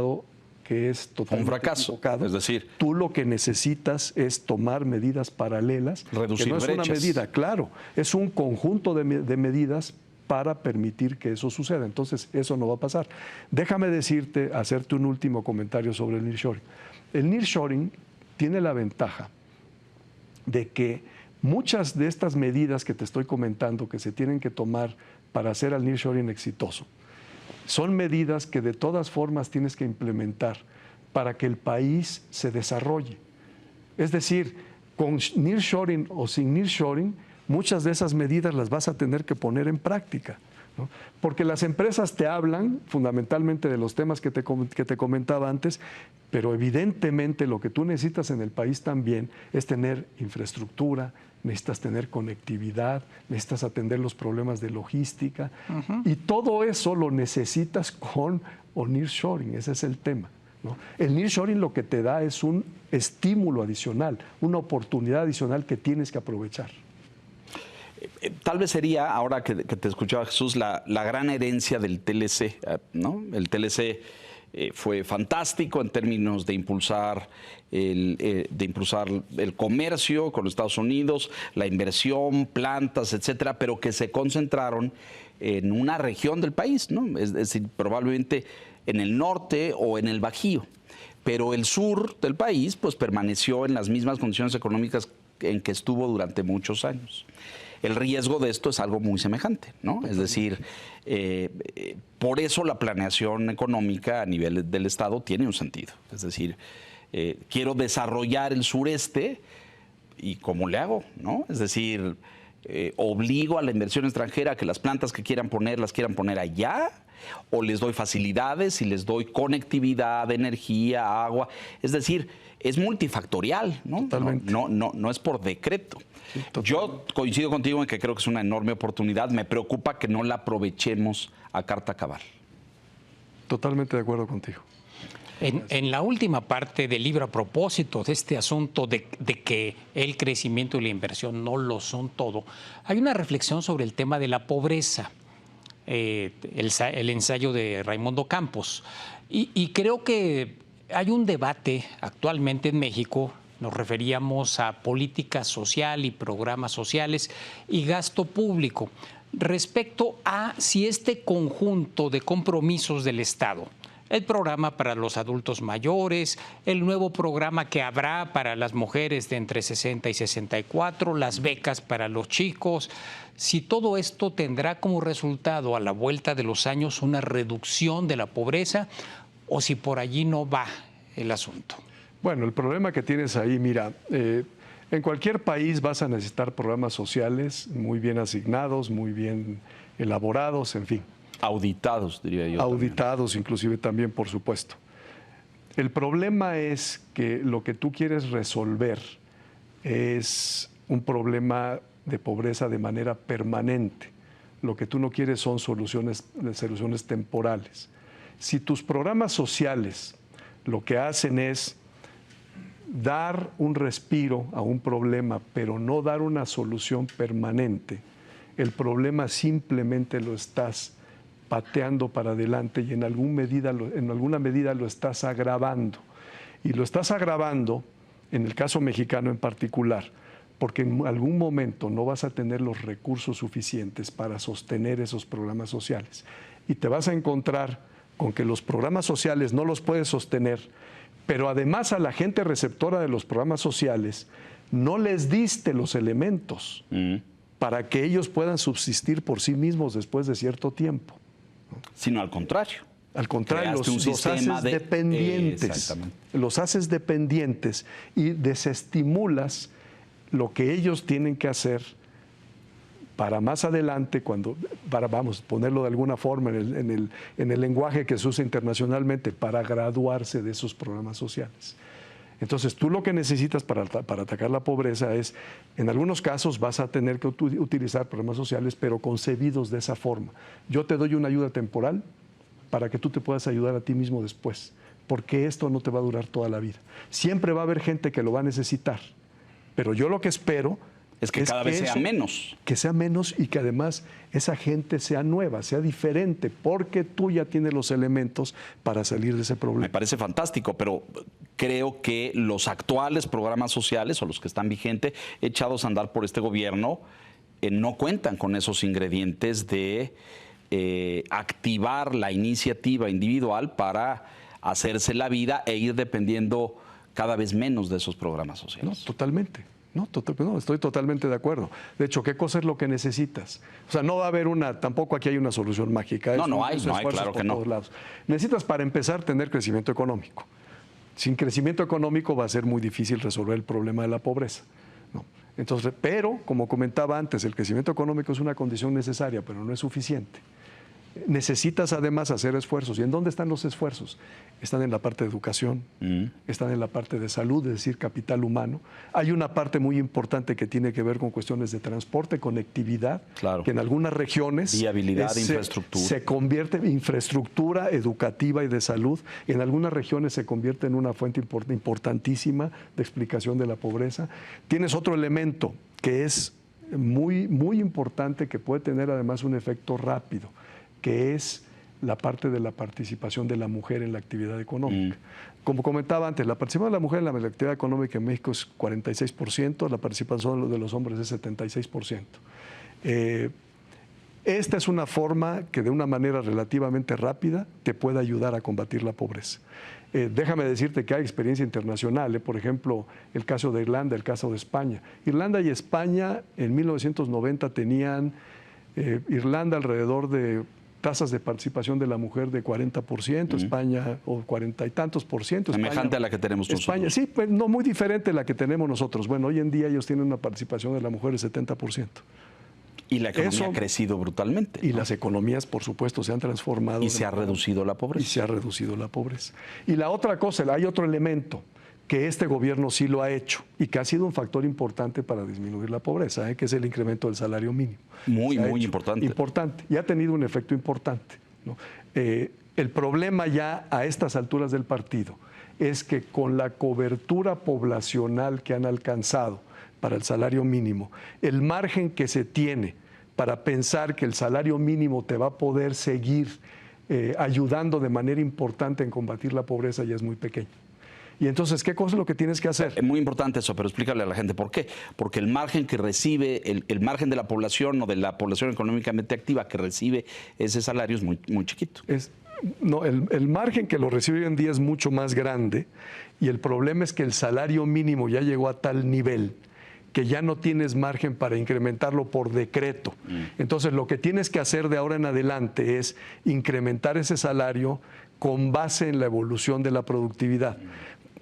que es totalmente un fracaso. Equivocado. Es decir, tú lo que necesitas es tomar medidas paralelas, reducir que no es brechas. una medida, claro, es un conjunto de medidas para permitir que eso suceda. Entonces, eso no va a pasar. Déjame hacerte un último comentario sobre el nearshoring. El nearshoring tiene la ventaja de que muchas de estas medidas que te estoy comentando que se tienen que tomar para hacer al nearshoring exitoso, son medidas que de todas formas tienes que implementar para que el país se desarrolle. Es decir, con nearshoring o sin nearshoring, muchas de esas medidas las vas a tener que poner en práctica, ¿no? Porque las empresas te hablan fundamentalmente de los temas que te comentaba antes, pero evidentemente lo que tú necesitas en el país también es tener infraestructura, necesitas tener conectividad, necesitas atender los problemas de logística, y todo eso lo necesitas con nearshoring, ese es el tema, ¿no? El nearshoring lo que te da es un estímulo adicional, una oportunidad adicional que tienes que aprovechar. Tal vez sería, ahora que te escuchaba, Jesús, la gran herencia del TLC, ¿no? El TLC fue fantástico en términos de impulsar el comercio con los Estados Unidos, la inversión, plantas, etcétera, pero que se concentraron en una región del país, ¿no? Es decir, probablemente en el norte o en el Bajío. Pero el sur del país pues permaneció en las mismas condiciones económicas en que estuvo durante muchos años. El riesgo de esto es algo muy semejante, ¿no? Es decir, por eso la planeación económica a nivel del Estado tiene un sentido. Es decir, quiero desarrollar el sureste y ¿cómo le hago? ¿No? Es decir, obligo a la inversión extranjera a que las plantas que quieran poner las quieran poner allá, o les doy facilidades y les doy conectividad, energía, agua. Es decir, es multifactorial, ¿no? Totalmente. No es por decreto. Sí, yo coincido contigo en que creo que es una enorme oportunidad. Me preocupa que no la aprovechemos a carta cabal. Totalmente de acuerdo contigo. En la última parte del libro, a propósito de este asunto de que el crecimiento y la inversión no lo son todo, hay una reflexión sobre el tema de la pobreza, el ensayo de Raimundo Campos. Y creo que hay un debate actualmente en México, nos referíamos a política social y programas sociales y gasto público, respecto a si este conjunto de compromisos del Estado, el programa para los adultos mayores, el nuevo programa que habrá para las mujeres de entre 60 y 64, las becas para los chicos, si todo esto tendrá como resultado a la vuelta de los años una reducción de la pobreza o si por allí no va el asunto. Bueno, el problema que tienes ahí, mira, en cualquier país vas a necesitar programas sociales muy bien asignados, muy bien elaborados, en fin. Auditados, diría yo. Auditados, también. Inclusive también, por supuesto. El problema es que lo que tú quieres resolver es un problema de pobreza de manera permanente. Lo que tú no quieres son soluciones temporales. Si tus programas sociales lo que hacen es dar un respiro a un problema, pero no dar una solución permanente, el problema simplemente lo estás pateando para adelante y en alguna medida lo estás agravando. Y lo estás agravando, en el caso mexicano en particular, porque en algún momento no vas a tener los recursos suficientes para sostener esos programas sociales. Y te vas a encontrar con que los programas sociales no los puedes sostener, pero además a la gente receptora de los programas sociales no les diste los elementos para que ellos puedan subsistir por sí mismos después de cierto tiempo. Sino al contrario. Al contrario, los haces dependientes. Los haces dependientes y desestimulas lo que ellos tienen que hacer para más adelante, vamos, ponerlo de alguna forma en el lenguaje que se usa internacionalmente, para graduarse de esos programas sociales. Entonces, tú lo que necesitas para atacar la pobreza es, en algunos casos vas a tener que utilizar programas sociales, pero concebidos de esa forma. Yo te doy una ayuda temporal para que tú te puedas ayudar a ti mismo después, porque esto no te va a durar toda la vida. Siempre va a haber gente que lo va a necesitar, pero yo lo que espero es que cada vez sea menos. Que sea menos y que además esa gente sea nueva, sea diferente, porque tú ya tienes los elementos para salir de ese problema. Me parece fantástico, pero creo que los actuales programas sociales o los que están vigentes, echados a andar por este gobierno, no cuentan con esos ingredientes de activar la iniciativa individual para hacerse la vida e ir dependiendo cada vez menos de esos programas sociales. No, totalmente. No, estoy totalmente de acuerdo. De hecho, ¿qué cosa es lo que necesitas? O sea, no va a haber tampoco aquí hay una solución mágica. No hay, claro que no. Todos lados. Necesitas, para empezar, tener crecimiento económico. Sin crecimiento económico va a ser muy difícil resolver el problema de la pobreza, ¿no? Entonces, pero, como comentaba antes, el crecimiento económico es una condición necesaria, pero no es suficiente. Necesitas además hacer esfuerzos. ¿Y en dónde están los esfuerzos? Están en la parte de educación, están en la parte de salud, es decir, capital humano. Hay una parte muy importante que tiene que ver con cuestiones de transporte, conectividad, claro, que en algunas regiones viabilidad, infraestructura. Se convierte en infraestructura educativa y de salud. En algunas regiones se convierte en una fuente importantísima de explicación de la pobreza. Tienes otro elemento que es muy, muy importante, que puede tener además un efecto rápido, que es la parte de la participación de la mujer en la actividad económica. Como comentaba antes, la participación de la mujer en la actividad económica en México es 46%, la participación de los hombres es 76%. Esta es una forma que de una manera relativamente rápida te puede ayudar a combatir la pobreza. Déjame decirte que hay experiencia internacional, por ejemplo, el caso de Irlanda, el caso de España. Irlanda y España en 1990 tenían, Irlanda alrededor de tasas de participación de la mujer de 40%, España o 40 y tantos por ciento. Semejante a la que tenemos España, nosotros. sí, pues no muy diferente a la que tenemos nosotros. Bueno, hoy en día ellos tienen una participación de la mujer de 70%. Y la economía ha crecido brutalmente, ¿no? Y las economías, por supuesto, se han transformado. Y se ha reducido la pobreza. Y se ha reducido la pobreza. Y la otra cosa, hay otro elemento que este gobierno sí lo ha hecho y que ha sido un factor importante para disminuir la pobreza, que es el incremento del salario mínimo. Muy importante. Importante. Y ha tenido un efecto importante, ¿no? El problema ya a estas alturas del partido es que con la cobertura poblacional que han alcanzado para el salario mínimo, el margen que se tiene para pensar que el salario mínimo te va a poder seguir ayudando de manera importante en combatir la pobreza ya es muy pequeño. Y entonces, ¿qué cosa es lo que tienes que hacer? Es muy importante eso, pero explícale a la gente por qué. Porque el margen que recibe, el margen de la población o de la población económicamente activa que recibe ese salario es muy, muy chiquito. No, el margen que lo recibe hoy en día es mucho más grande y el problema es que el salario mínimo ya llegó a tal nivel que ya no tienes margen para incrementarlo por decreto. Entonces, lo que tienes que hacer de ahora en adelante es incrementar ese salario con base en la evolución de la productividad.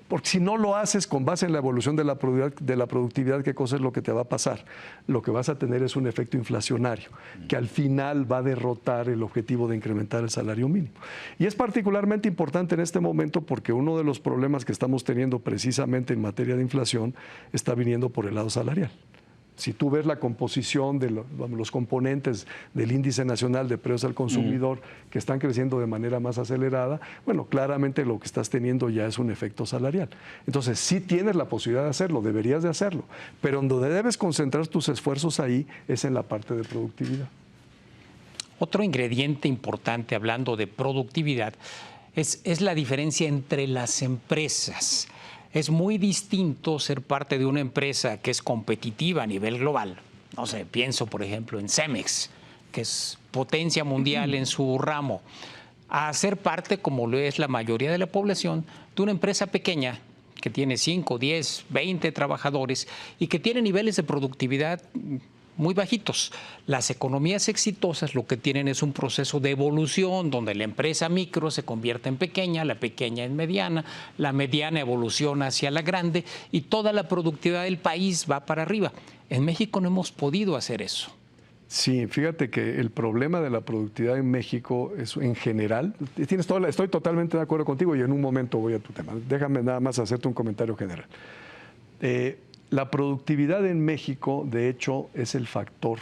Porque si no lo haces con base en la evolución de la productividad, ¿qué cosa es lo que te va a pasar? Lo que vas a tener es un efecto inflacionario, que al final va a derrotar el objetivo de incrementar el salario mínimo. Y es particularmente importante en este momento porque uno de los problemas que estamos teniendo precisamente en materia de inflación está viniendo por el lado salarial. Si tú ves la composición de los componentes del índice nacional de precios al consumidor que están creciendo de manera más acelerada, bueno, claramente lo que estás teniendo ya es un efecto salarial. Entonces, sí tienes la posibilidad de hacerlo, deberías de hacerlo, pero donde debes concentrar tus esfuerzos ahí es en la parte de productividad. Otro ingrediente importante, hablando de productividad, es la diferencia entre las empresas. Es muy distinto ser parte de una empresa que es competitiva a nivel global. No sé, pienso por ejemplo en Cemex, que es potencia mundial en su ramo, a ser parte, como lo es la mayoría de la población, de una empresa pequeña que tiene 5, 10, 20 trabajadores y que tiene niveles de productividad muy bajitos. Las economías exitosas lo que tienen es un proceso de evolución donde la empresa micro se convierte en pequeña, la pequeña en mediana, la mediana evoluciona hacia la grande y toda la productividad del país va para arriba. En México no hemos podido hacer eso. Sí, fíjate que el problema de la productividad en México es en general, estoy totalmente de acuerdo contigo y en un momento voy a tu tema. Déjame nada más hacerte un comentario general. La productividad en México, de hecho, es el factor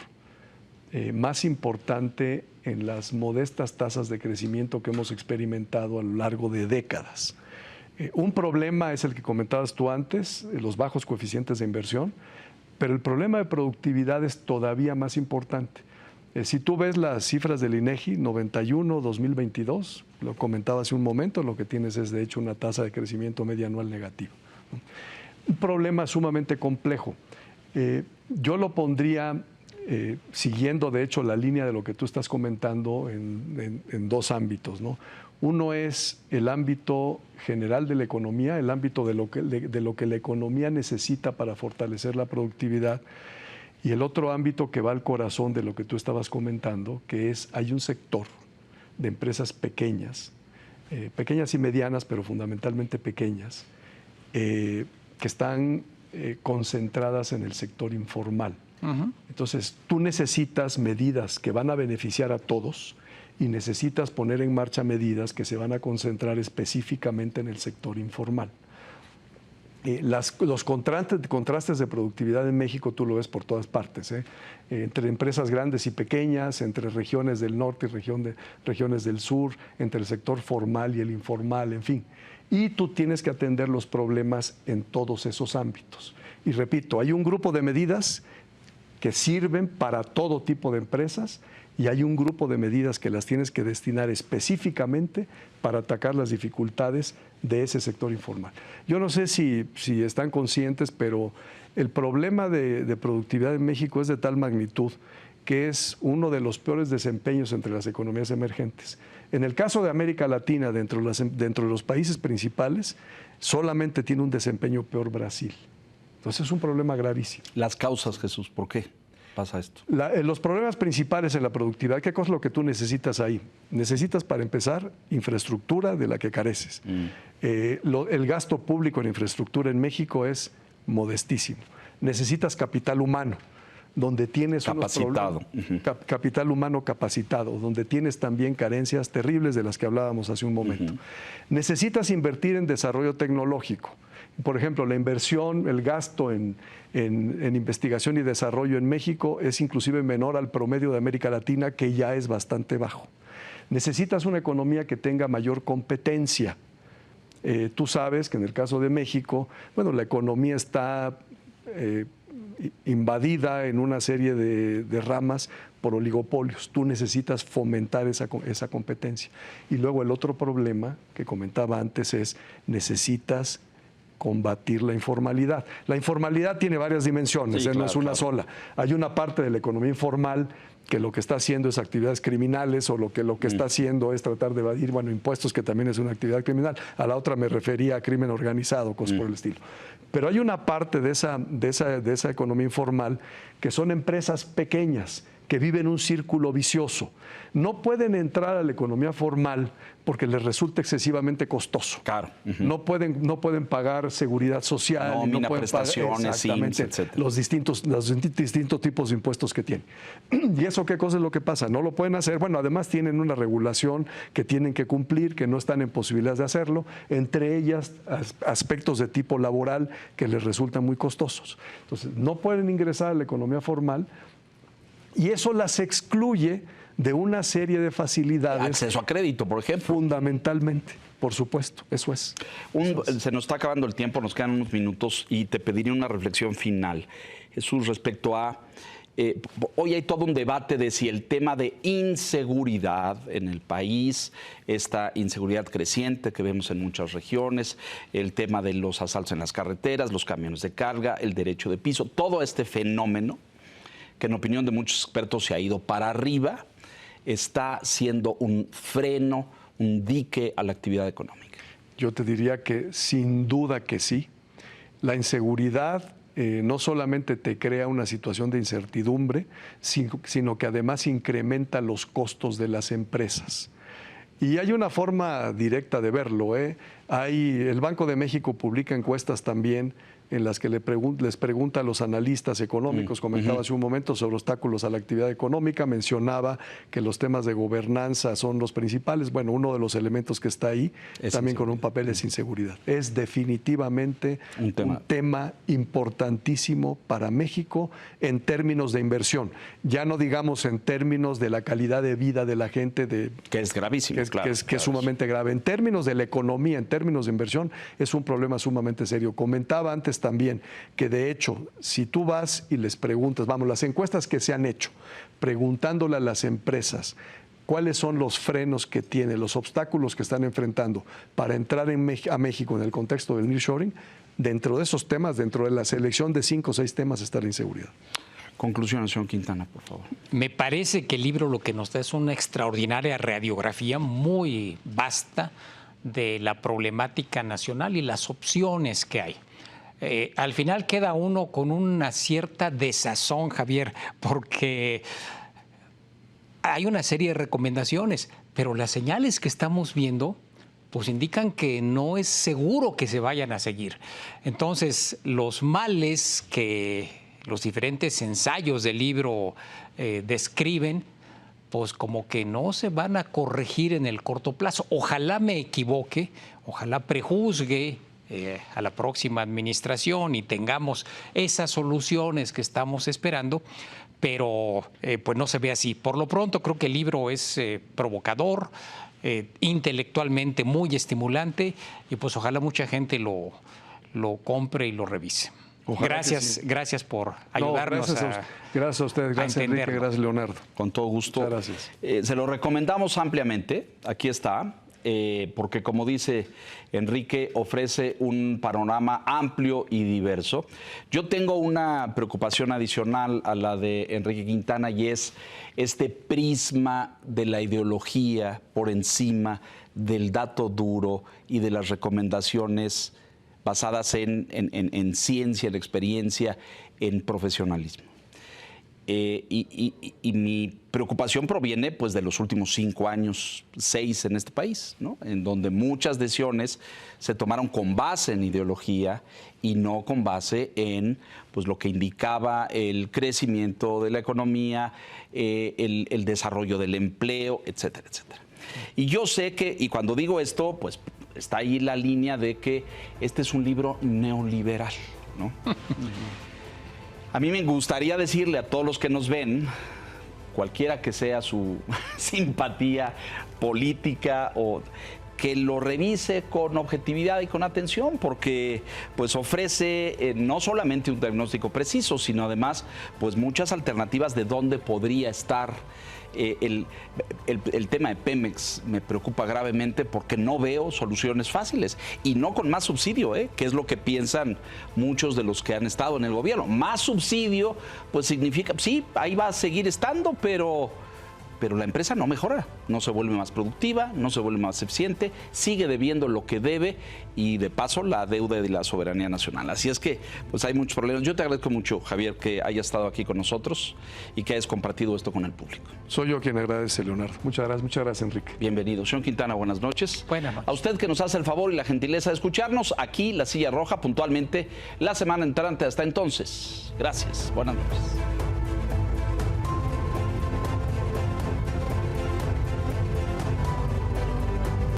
más importante en las modestas tasas de crecimiento que hemos experimentado a lo largo de décadas. Un problema es el que comentabas tú antes, los bajos coeficientes de inversión, pero el problema de productividad es todavía más importante. Si tú ves las cifras del INEGI 91-2022, lo comentaba hace un momento, lo que tienes es de hecho una tasa de crecimiento media anual negativa. Un problema sumamente complejo. Yo lo pondría, siguiendo de hecho la línea de lo que tú estás comentando, en dos ámbitos, ¿no? Uno es el ámbito general de la economía, el ámbito de lo que la economía necesita para fortalecer la productividad, y el otro ámbito que va al corazón de lo que tú estabas comentando, que es hay un sector de empresas pequeñas pequeñas y medianas, pero fundamentalmente pequeñas, que están concentradas en el sector informal. Entonces, tú necesitas medidas que van a beneficiar a todos y necesitas poner en marcha medidas que se van a concentrar específicamente en el sector informal. Los contrastes de productividad en México tú lo ves por todas partes, entre empresas grandes y pequeñas, entre regiones del norte y regiones del sur, entre el sector formal y el informal, en fin. Y tú tienes que atender los problemas en todos esos ámbitos. Y repito, hay un grupo de medidas que sirven para todo tipo de empresas y hay un grupo de medidas que las tienes que destinar específicamente para atacar las dificultades de ese sector informal. Yo no sé si están conscientes, pero el problema de productividad en México es de tal magnitud que es uno de los peores desempeños entre las economías emergentes. En el caso de América Latina, dentro de los países principales, solamente tiene un desempeño peor Brasil. Entonces es un problema gravísimo. Las causas, Jesús, ¿por qué pasa esto? Los problemas principales en la productividad, ¿qué cosa es lo que tú necesitas ahí? Necesitas, para empezar, infraestructura de la que careces. El gasto público en infraestructura en México es modestísimo. Necesitas capital humano, donde tienes capacitado. Capital humano capacitado, donde tienes también carencias terribles de las que hablábamos hace un momento. Necesitas invertir en desarrollo tecnológico. Por ejemplo, la inversión, el gasto en investigación y desarrollo en México es inclusive menor al promedio de América Latina, que ya es bastante bajo. Necesitas una economía que tenga mayor competencia. Tú sabes que en el caso de México, bueno, la economía está invadida en una serie de ramas por oligopolios. Tú necesitas fomentar esa competencia. Y luego el otro problema que comentaba antes es necesitas combatir la informalidad. La informalidad tiene varias dimensiones, no es una sola. Hay una parte de la economía informal que lo que está haciendo es actividades criminales o lo que está haciendo es tratar de evadir, impuestos, que también es una actividad criminal. A la otra me refería a crimen organizado, cosas por el estilo. Pero hay una parte de esa economía informal que son empresas pequeñas que viven un círculo vicioso. No pueden entrar a la economía formal porque les resulta excesivamente costoso. Claro. No pueden pagar seguridad social, no pueden prestaciones, pagar los distintos tipos de impuestos que tienen. ¿Y eso qué cosa es lo que pasa? No lo pueden hacer. Bueno, además tienen una regulación que tienen que cumplir, que no están en posibilidades de hacerlo, entre ellas aspectos de tipo laboral que les resultan muy costosos. Entonces, no pueden ingresar a la economía formal y eso las excluye de una serie de facilidades. Acceso a crédito, por ejemplo. Fundamentalmente, por supuesto, eso es. Se nos está acabando el tiempo, nos quedan unos minutos y te pediría una reflexión final, Jesús, respecto a... hoy hay todo un debate de si el tema de inseguridad en el país, esta inseguridad creciente que vemos en muchas regiones, el tema de los asaltos en las carreteras, los camiones de carga, el derecho de piso, todo este fenómeno que en opinión de muchos expertos se ha ido para arriba, está siendo un freno, un dique a la actividad económica. Yo te diría que sin duda que sí. La inseguridad no solamente te crea una situación de incertidumbre, sino que además incrementa los costos de las empresas. Y hay una forma directa de verlo. El Banco de México publica encuestas también en las que les pregunta a los analistas económicos, comentaba hace un momento, sobre obstáculos a la actividad económica, mencionaba que los temas de gobernanza son los principales. Bueno, uno de los elementos que está ahí, también con un papel, es inseguridad. Es definitivamente un tema importantísimo para México en términos de inversión. Ya no digamos en términos de la calidad de vida de la gente. Que es gravísimo, que es sumamente grave. En términos de la economía, en términos de inversión, es un problema sumamente serio. Comentaba antes también que, de hecho, si tú vas y les preguntas, las encuestas que se han hecho, preguntándole a las empresas cuáles son los frenos que tienen, los obstáculos que están enfrentando para entrar a México en el contexto del nearshoring, dentro de esos temas, dentro de la selección de 5 o 6 temas, está la inseguridad. Conclusión, señor Quintana, por favor. Me parece que el libro lo que nos da es una extraordinaria radiografía muy vasta de la problemática nacional y las opciones que hay. Al final queda uno con una cierta desazón, Javier, porque hay una serie de recomendaciones, pero las señales que estamos viendo pues indican que no es seguro que se vayan a seguir. Entonces, los males que los diferentes ensayos del libro describen, pues como que no se van a corregir en el corto plazo. Ojalá me equivoque, ojalá prejuzgue a la próxima administración y tengamos esas soluciones que estamos esperando, pero pues no se ve así. Por lo pronto creo que el libro es provocador, intelectualmente muy estimulante, y pues ojalá mucha gente lo compre y lo revise. Gracias, gracias por ayudarnos. Gracias a ustedes, gracias Enrique, gracias Leonardo. Con todo gusto. Gracias. Se lo recomendamos ampliamente, aquí está, porque como dice Enrique, ofrece un panorama amplio y diverso. Yo tengo una preocupación adicional a la de Enrique Quintana, y es este prisma de la ideología por encima del dato duro y de las recomendaciones basadas en ciencia, en experiencia, en profesionalismo. Y mi preocupación proviene pues de los últimos 5 años, 6 en este país, ¿no? En donde muchas decisiones se tomaron con base en ideología y no con base en pues lo que indicaba el crecimiento de la economía, el desarrollo del empleo, etcétera, etcétera. Y yo sé que, y cuando digo esto, pues está ahí la línea de que este es un libro neoliberal, ¿no? A mí me gustaría decirle a todos los que nos ven, cualquiera que sea su simpatía política, o que lo revise con objetividad y con atención, porque pues ofrece no solamente un diagnóstico preciso, sino además pues muchas alternativas de dónde podría estar. El tema de Pemex me preocupa gravemente porque no veo soluciones fáciles, y no con más subsidio, que es lo que piensan muchos de los que han estado en el gobierno. Más subsidio pues significa, sí, ahí va a seguir estando, pero la empresa no mejora, no se vuelve más productiva, no se vuelve más eficiente, sigue debiendo lo que debe, y de paso la deuda de la soberanía nacional. Así es que pues hay muchos problemas. Yo te agradezco mucho, Javier, que hayas estado aquí con nosotros y que hayas compartido esto con el público. Soy yo quien agradece, Leonardo. Muchas gracias, Enrique. Bienvenido. Señor Quintana, buenas noches. Buenas noches. A usted que nos hace el favor y la gentileza de escucharnos, aquí La Silla Roja, puntualmente la semana entrante. Hasta entonces, gracias. Buenas noches.